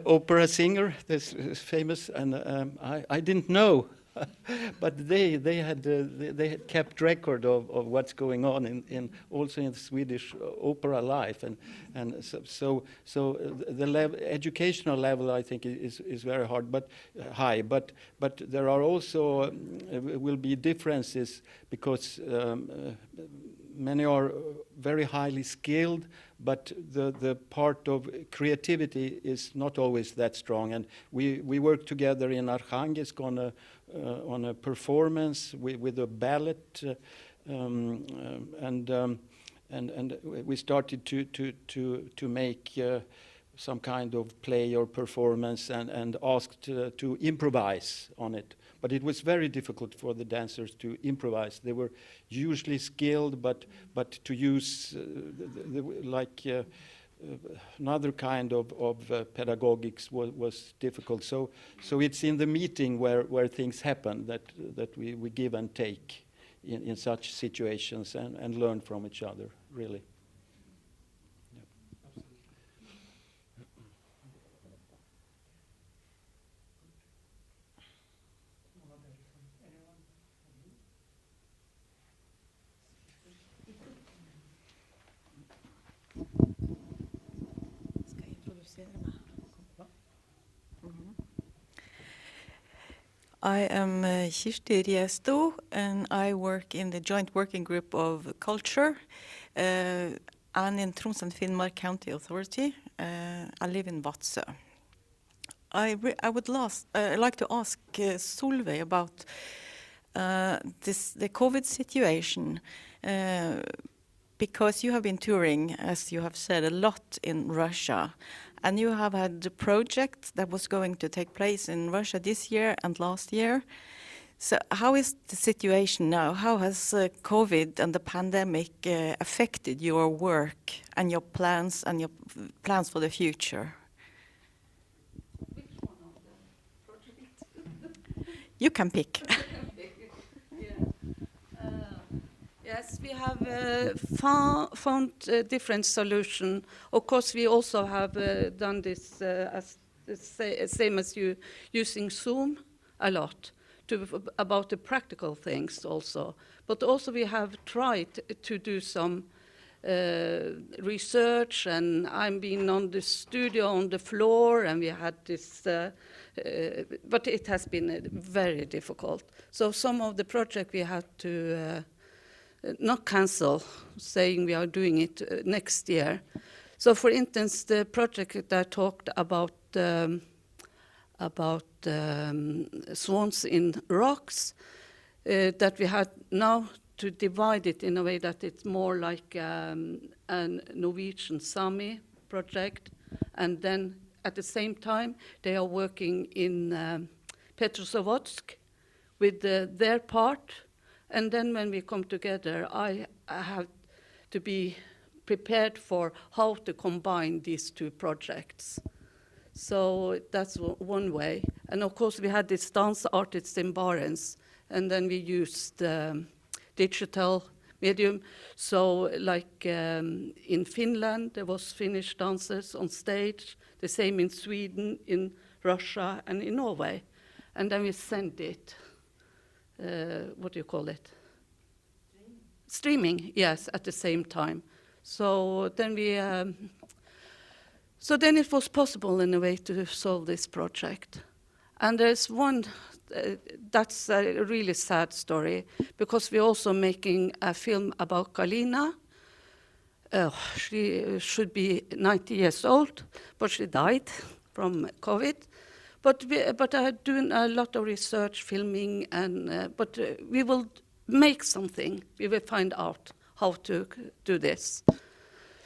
opera singer, this is famous, and I didn't know, but they had kept record of what's going on in also in Swedish opera life, and so the educational level, I think, is very high, but there are also will be differences, because many are very highly skilled, but the part of creativity is not always that strong. And we work together in Arkhangelsk on a performance with a ballet, and we started to make some kind of play or performance, and asked to improvise on it. But it was very difficult for the dancers to improvise. They were usually skilled, but to use another kind of pedagogics was difficult. So it's in the meeting where things happen that we give and take in such situations, and learn from each other, really. I am Kirsti Riesto, and I work in the joint working group of culture and in Troms and Finnmark County Authority. I live in Vadsø. I would like to ask Solveig about the COVID situation, because you have been touring, as you have said, a lot in Russia. And you have had a project that was going to take place in Russia this year and last year. So how is the situation now? How has COVID and the pandemic affected your work and your plans for the future? Which one of the projects? You can pick. Yes, we have found a different solution. Of course, we also have done this same as you, using Zoom a lot about the practical things also. But also we have tried to do some research, and I'm been on the studio on the floor, and we had this, but it has been very difficult. So some of the project we had to not cancel, saying we are doing it next year. So for instance, the project that I talked about swans in rocks, that we had now to divide it in a way that it's more like a Norwegian Sami project. And then at the same time, they are working in Petrozavodsk with their part. And then when we come together, I have to be prepared for how to combine these two projects. So that's one way. And of course, we had this dance artists in Barents, and then we used digital medium. So like in Finland, there was Finnish dancers on stage, the same in Sweden, in Russia, and in Norway. And then we sent it, what do you call it? Streaming, yes, at the same time. So then so then it was possible in a way to solve this project. And there's one, that's a really sad story, because we're also making a film about Alina. She should be 90 years old, but she died from COVID. But I'm doing a lot of research, filming, and but we will make something. We will find out how to do this.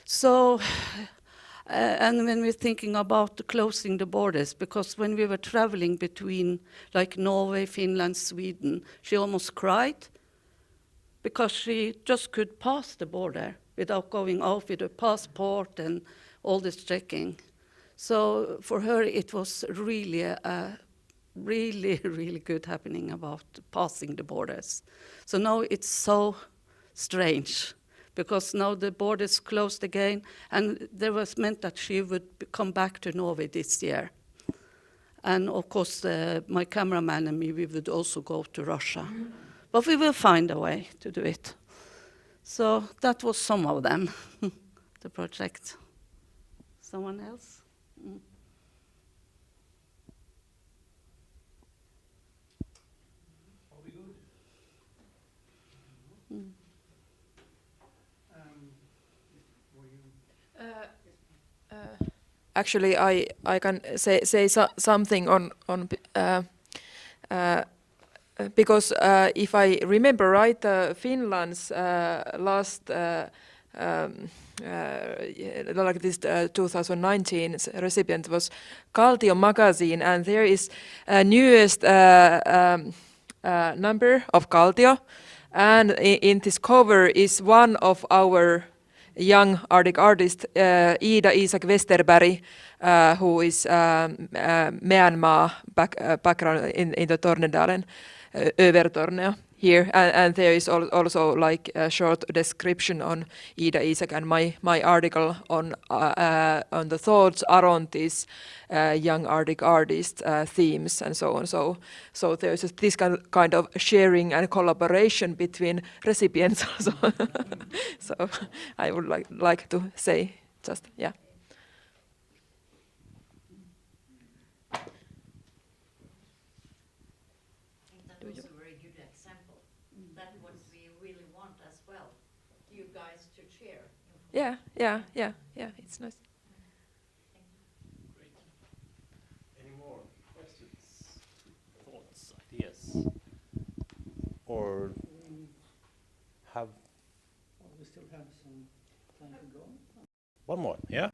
So, and when we're thinking about closing the borders, because when we were traveling between like Norway, Finland, Sweden, she almost cried because she just could pass the border without going out with her passport and all this checking. So for her, it was really a really good happening about passing the borders. So now it's so strange, because now the borders closed again, and there was meant that she would come back to Norway this year. And of course, my cameraman and me, we would also go to Russia. But we will find a way to do it. So that was some of them, the project. Someone else? Mm. Actually, I can say something on because if I remember right, Finland's last like this 2019 recipient was Kaltio magazine, and there is newest number of Kaltio, and in this cover is one of our young Arctic artist, Ida Isak Westerberg, who is Myanmar background in the Tornedalen, Övertorneo here, and there is also like a short description on Ida Isak and my article on the thoughts around these young Arctic artist themes and so on. So there's this kind of sharing and collaboration between recipients also. So I would like to say just, yeah. Yeah, it's nice. Great. Any more questions, thoughts, ideas? Or have... Well, we still have some time to go. One more, yeah?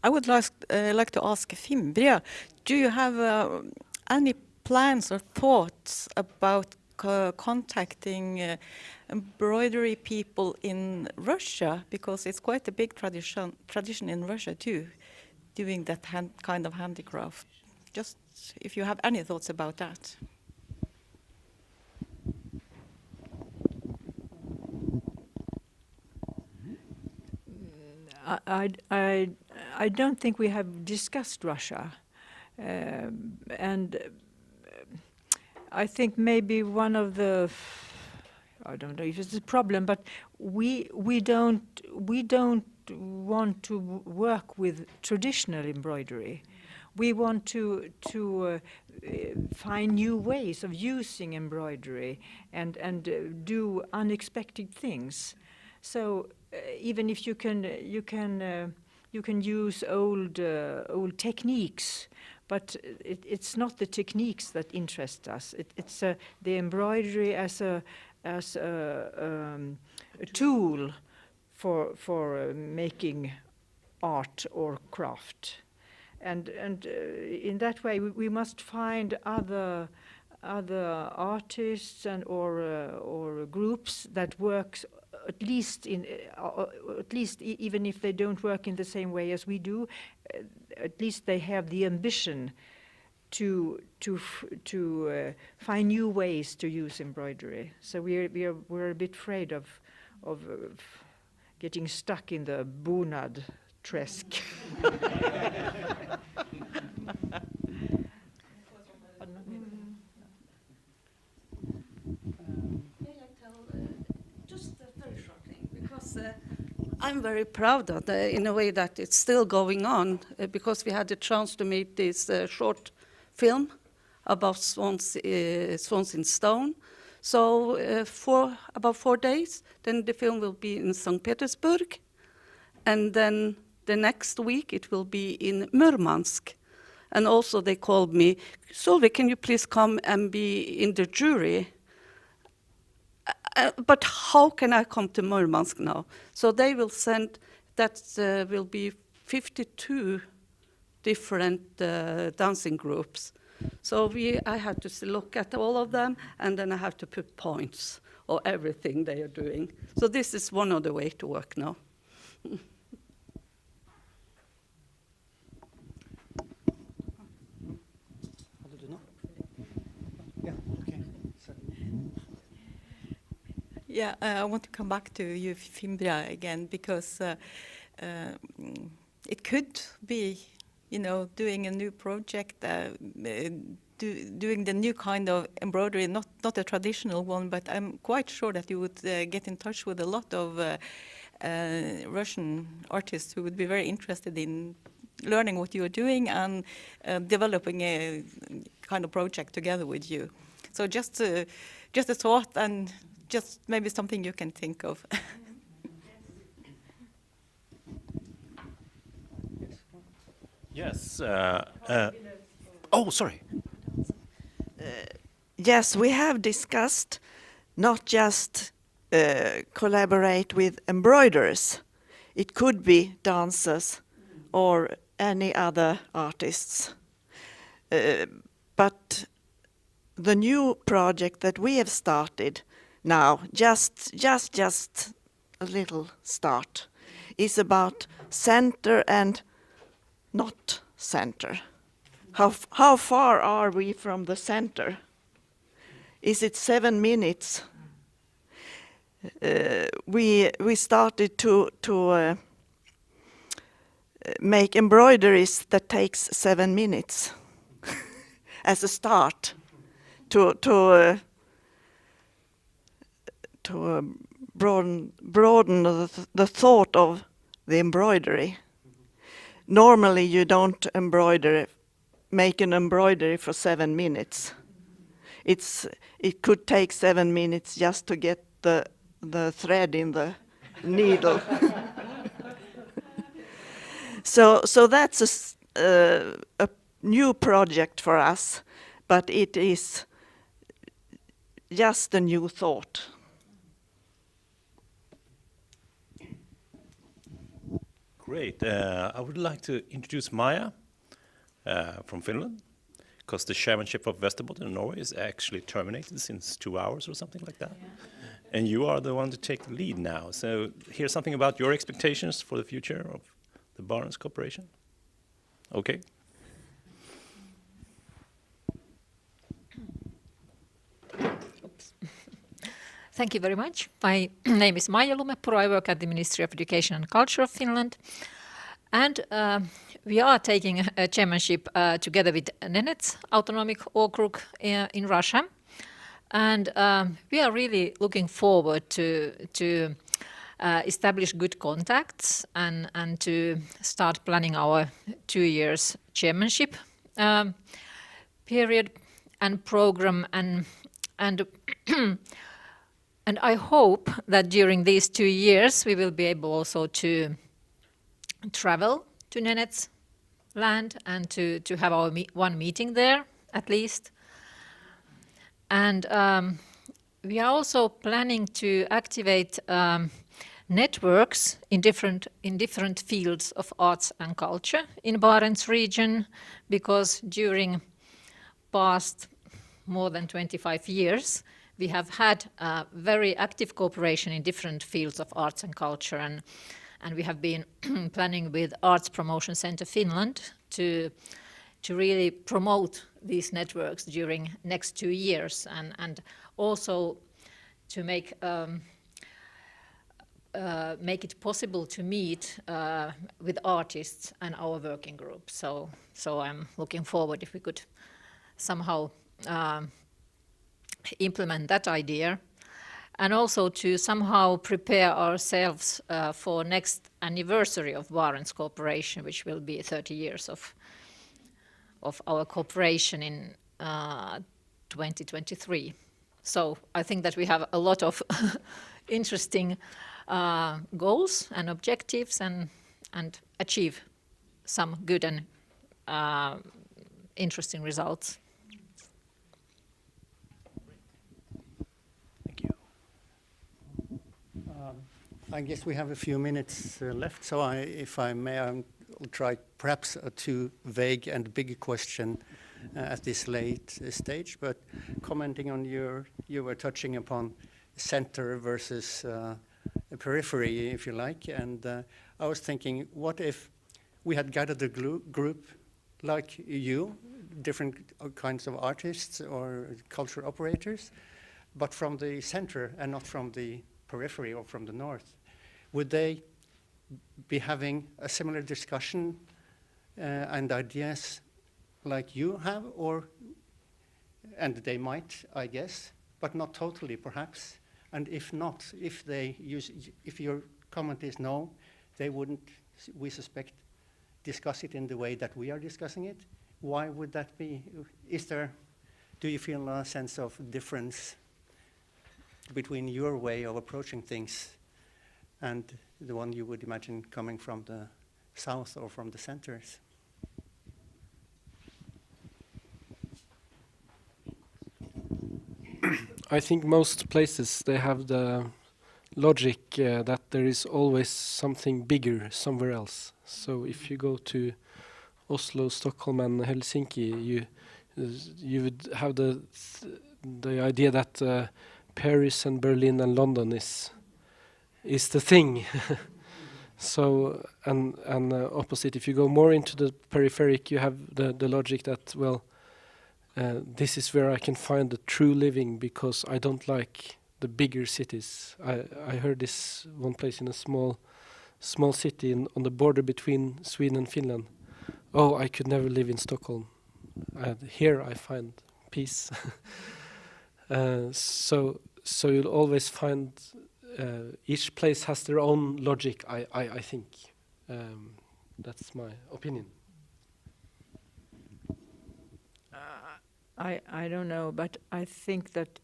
I would like to ask Fimbria, do you have any plans or thoughts about contacting embroidery people in Russia, because it's quite a big tradition in Russia too, doing that kind of handicraft? Just if you have any thoughts about that. I don't think we have discussed Russia, and I think maybe one of the I don't know if it's a problem, but we don't want to work with traditional embroidery. We want to find new ways of using embroidery and do unexpected things. So even if you can use old techniques, but it's not the techniques that interest us. It's the embroidery as a tool for making art or craft, and in that way we must find other artists and or groups that works at least even if they don't work in the same way as we do, at least they have the ambition to find new ways to use embroidery. So we're a bit afraid of getting stuck in the bonad tresk. Just a very short thing, because I'm very proud of in a way that it's still going on, because we had the chance to make this short film about swans in stone. So for about 4 days, then the film will be in St. Petersburg, and then the next week it will be in Murmansk. And also they called me, Solveig, can you please come and be in the jury? But how can I come to Murmansk now? So they will send, that will be 52 different dancing groups. So I have to look at all of them, and then I have to put points or everything they are doing. So this is one of the way to work now. Yeah, I want to come back to you, Fimbria, again, because it could be, doing a new project, doing the new kind of embroidery, not a traditional one, but I'm quite sure that you would get in touch with a lot of Russian artists who would be very interested in learning what you are doing and developing a kind of project together with you. So just a thought, and just maybe something you can think of. Yes. Oh, sorry. Yes, we have discussed not just collaborate with embroiderers. It could be dancers or any other artists. But the new project that we have started now, just a little start, is about center and not center. How far are we from the center? Is it 7 minutes? We started to make embroideries that takes 7 minutes as a start to broaden the thought of the embroidery. Normally you don't make an embroidery for 7 minutes. It could take 7 minutes just to get the thread in the needle. So that's a new project for us, but it is just a new thought. Great. I would like to introduce Maja from Finland, because the chairmanship of Västerbotten in Norway is actually terminated since 2 hours or something like that. Yeah. And you are the one to take the lead now. So here's something about your expectations for the future of the Barents cooperation. Okay. Thank you very much. My name is Maija Lumepuro. I work at the Ministry of Education and Culture of Finland. And we are taking a chairmanship together with Nenets Autonomic Okrug in Russia. And we are really looking forward to establish good contacts and to start planning our 2 years chairmanship period and program and and I hope that during these 2 years we will be able also to travel to Nenets land and to have our one meeting there at least. And we are also planning to activate networks in different fields of arts and culture in Barents region, because during past more than 25 years we have had very active cooperation in different fields of arts and culture, and we have been planning with Arts Promotion Center Finland to really promote these networks during next 2 years, and also to make it possible to meet with artists and our working group. So I'm looking forward if we could somehow implement that idea, and also to somehow prepare ourselves for next anniversary of Barents cooperation, which will be 30 years of our cooperation in 2023. So I think that we have a lot of interesting goals and objectives, and achieve some good and interesting results. Thank you. I guess we have a few minutes left, so if I may, I'll try perhaps a too vague and big question at this late stage, but commenting on you were touching upon center versus periphery, if you like, and I was thinking, what if we had gathered a group like you, different kinds of artists or cultural operators, but from the center and not from the periphery or from the north? Would they be having a similar discussion and ideas like you have, and they might, I guess, but not totally perhaps? And if not, if your comment is no, they wouldn't, we suspect, discuss it in the way that we are discussing it. Why would that be? Do you feel a sense of difference between your way of approaching things and the one you would imagine coming from the south or from the centers? I think most places, they have the logic that there is always something bigger somewhere else. So if you go to Oslo, Stockholm and Helsinki, you would have the idea that Paris and Berlin and London is the thing. So and opposite, if you go more into the peripheric, you have the logic that, well, this is where I can find the true living, because I don't like the bigger cities. I heard this one place in a small city on the border between Sweden and Finland. Oh, I could never live in Stockholm. Here I find peace. So you'll always find each place has their own logic. I think that's my opinion. I don't know, but I think that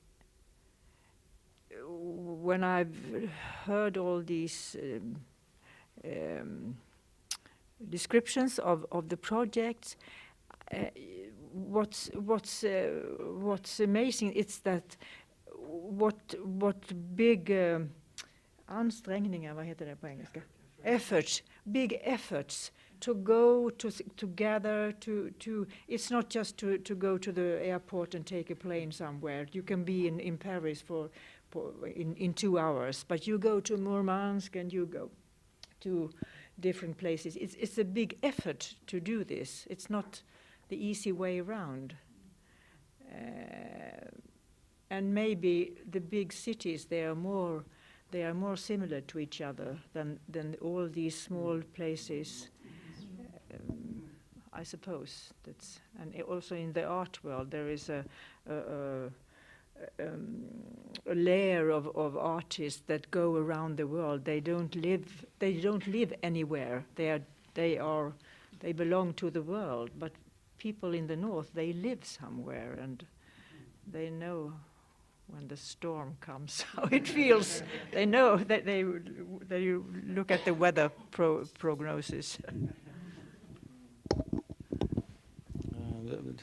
when I've heard all these descriptions of the projects, what's amazing is that what big ansträngningar, vad heter det på engelska? Big efforts to go together to it's not just to go to the airport and take a plane somewhere. You can be in Paris in 2 hours, but you go to Murmansk and you go to different places. It's a big effort to do this. It's not the easy way around. And maybe the big cities, they are more similar to each other than all these small places. I suppose and also in the art world there is a a layer of artists that go around the world. They don't live anywhere. They belong to the world. But people in the north, they live somewhere, and they know when the storm comes how it feels. They know that they look at the weather prognosis.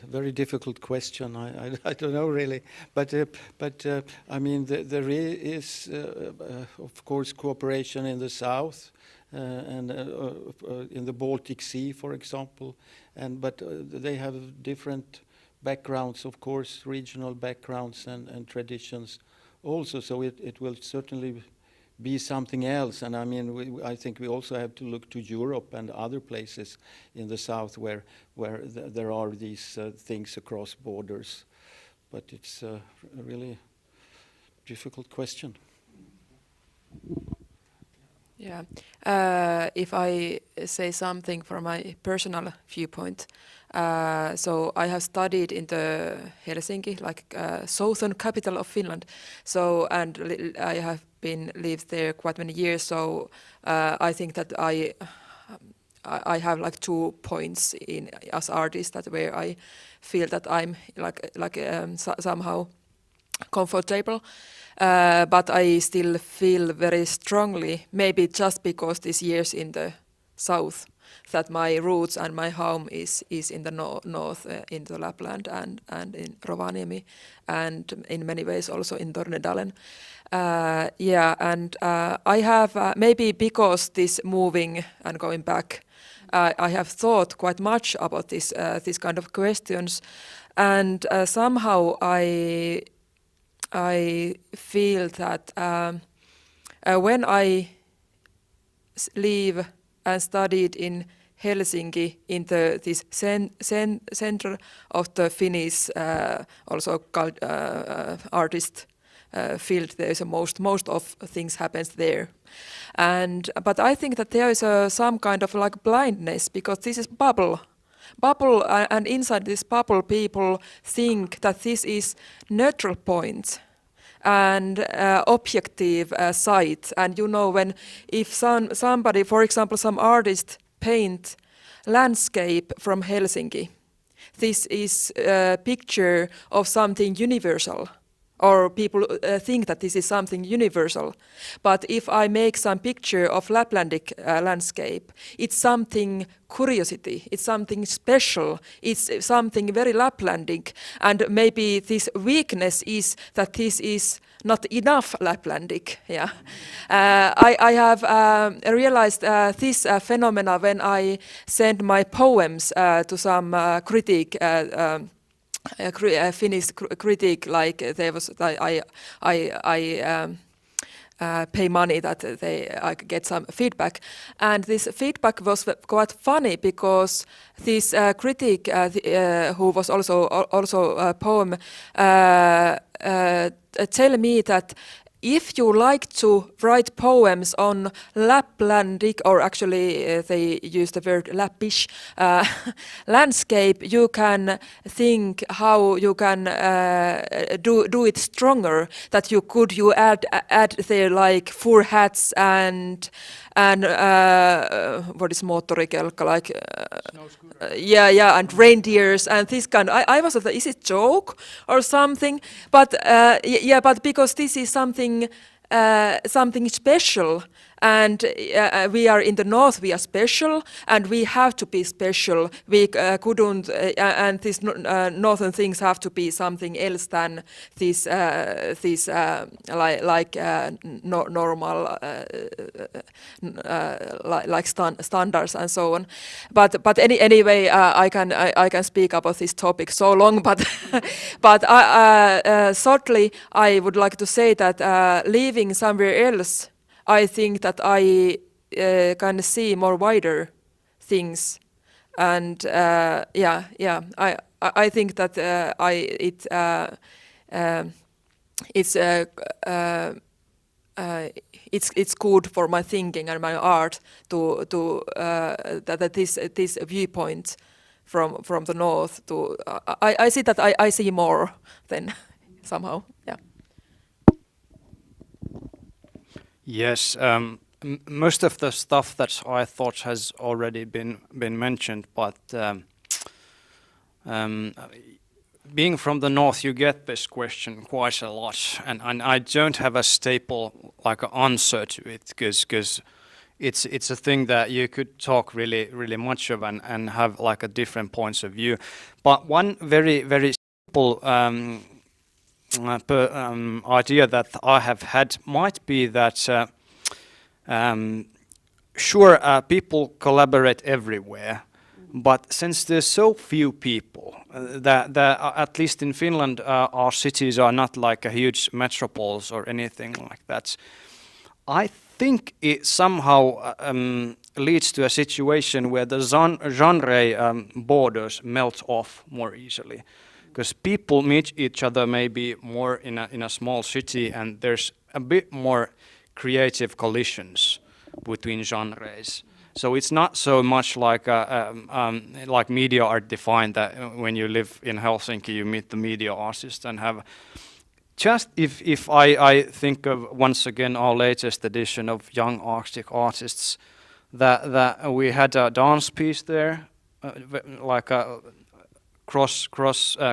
Very difficult question. I don't know really, but I mean there is of course cooperation in the south and in the Baltic Sea, for example, but they have different backgrounds, of course, regional backgrounds and traditions also. So it will certainly be something else. And I mean, I think we also have to look to Europe and other places in the south where there are these things across borders. But it's a really difficult question. Yeah, if I say something from my personal viewpoint, so I have studied in the Helsinki, like southern capital of Finland. So and I have been lived there quite many years. So I think that I have like 2 points in as artist that where I feel that I'm somehow comfortable. But I still feel very strongly, maybe just because these years in the south, that my roots and my home is in the north, in the Lapland and in Rovaniemi, and in many ways also in Tornedalen. I have maybe because this moving and going back, I have thought quite much about this kind of questions, and somehow I feel that when I live and studied in Helsinki, in this center of the Finnish also artist field, there is most of things happens there, but I think that there is some kind of like blindness, because this is bubble, and inside this bubble people think that this is neutral point and objective site. And you know, when if somebody, for example, some artist paint landscape from Helsinki, this is a picture of something universal, or people think that this is something universal. But if I make some picture of Laplandic landscape, it's something curiosity, it's something special, it's something very Laplandic, and maybe this weakness is that this is not enough Laplandic. Yeah, I have realized this phenomena when I send my poems to some critic. Finnish critic, like there was, I pay money that I get some feedback, and this feedback was quite funny, because this critic who was also a poem tell me that if you like to write poems on Laplandic, or actually they use the word Lappish landscape, you can think how you can do it stronger. That you add there like fur hats and what is moottorikelkka, like and reindeers and this kind. I was like, is it joke or something? But but because this is something special, and we are in the north, we are special, and we have to be special. We couldn't, and these northern things have to be something else than this normal standards and so on. But anyway, I can speak about this topic so long, but shortly I would like to say that living somewhere else, I think that I can see more wider things, and I think that it's good for my thinking and my art to that this viewpoint from the north. I see that I see more than somehow. Yeah. Yes, most of the stuff that I thought has already been mentioned, but being from the north, you get this question quite a lot, and I don't have a staple like an answer to it, because it's a thing that you could talk really much of and have like a different points of view. But one very simple idea that I have had might be that sure, people collaborate everywhere, but since there's so few people, that at least in Finland, our cities are not like a huge metropolis or anything like that. I think it somehow leads to a situation where the genre borders melt off more easily, because people meet each other maybe more in a small city, and there's a bit more creative collisions between genres. So it's not so much like media art defined, that when you live in Helsinki you meet the media artist and have. Just if I think of once again our latest edition of Young Arctic Artists, that we had a dance piece there, like a cross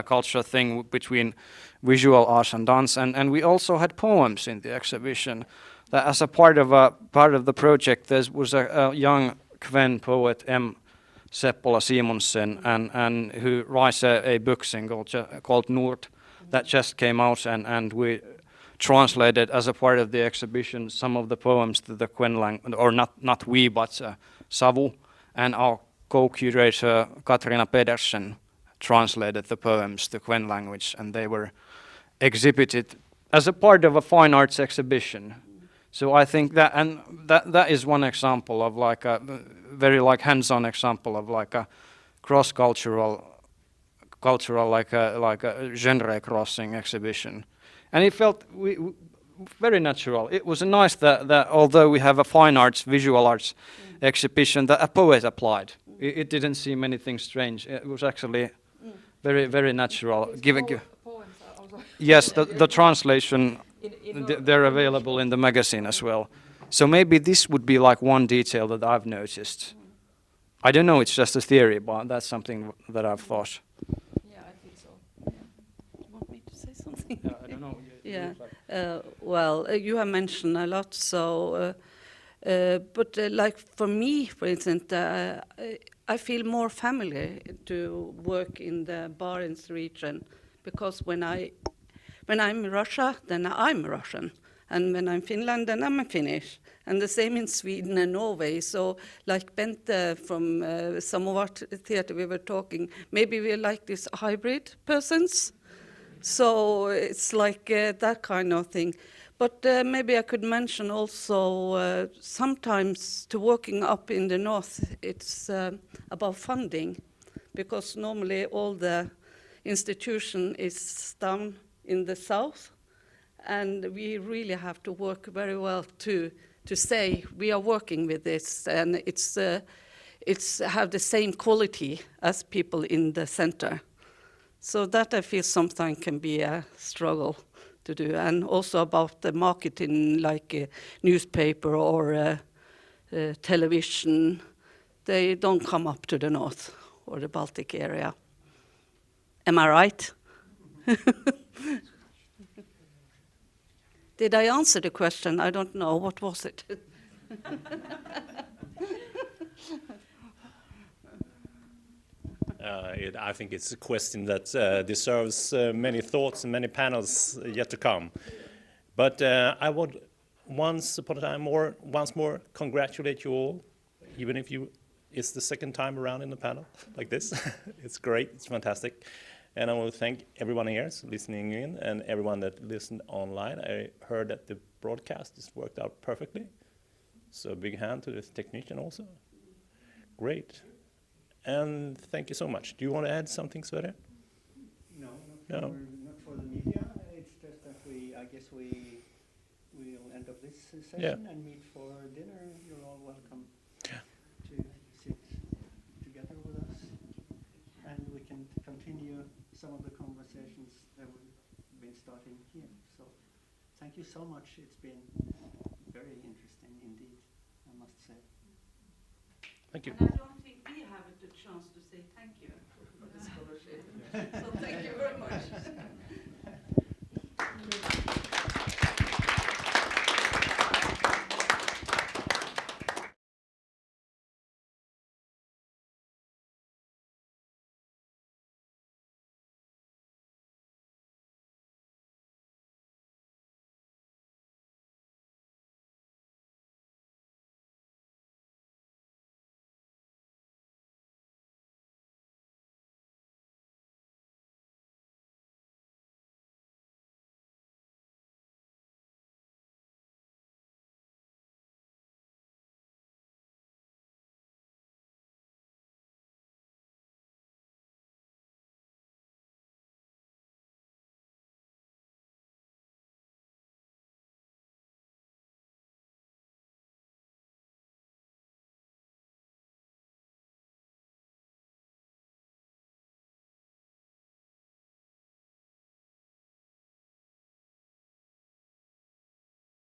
culture thing between visual arts and dance, and we also had poems in the exhibition. That as a part of the project, there was a young Kven poet, M. Seppola Simonsen, and who writes a book single called Nord, that just came out, and we translated as a part of the exhibition some of the poems to the Kven language, or not we, but Savu, and our co-curator Katrina Pedersen translated the poems to Kven language, and they were exhibited as a part of a fine arts exhibition. So I think that is one example of like a very like hands-on example of like a cross-cultural like a genre crossing exhibition, and it felt very natural. It was nice that although we have a fine arts, visual arts exhibition, that a poet applied. It didn't seem anything strange. It was actually very natural. Yes, the translation, they're available in the magazine as well. So maybe this would be like one detail that I've noticed. I don't know, it's just a theory, but that's something that I've thought. Yeah, I think so. You want me to say something? Yeah, I don't know. Yeah. Well, you have mentioned a lot, so but like for me, for instance, I feel more familiar to work in the Barents region, because when I'm in Russia, then I'm Russian, and when I'm Finland, then I'm Finnish, and the same in Sweden and Norway. So, like Bente from Samovat Theatre, we were talking, maybe we're like these hybrid persons. So it's like that kind of thing. But maybe I could mention also sometimes to working up in the north, it's about funding, because normally all the institution is down in the south, and we really have to work very well to say we are working with this, and it's have the same quality as people in the center. So that I feel sometimes can be a struggle to do, and also about the marketing, like a newspaper or television. They don't come up to the north or the Baltic area. Am I right? Did I answer the question? I don't know. What was it? I think it's a question that deserves many thoughts and many panels yet to come. But I would once more congratulate you all, even if it's the second time around in the panel like this. It's great, it's fantastic. And I want to thank everyone here listening in, and everyone that listened online. I heard that the broadcast has worked out perfectly. So a big hand to the technician also. Great. And thank you so much. Do you want to add something, Sverre? No, not for the media. It's just that I guess we'll end up this session and meet for dinner. You're all welcome to sit together with us, and we can continue some of the conversations that were been starting here. So thank you so much. It's been very interesting indeed, I must say. Thank you. And I don't think we have the chance to say thank you for the scholarship. So thank you very much.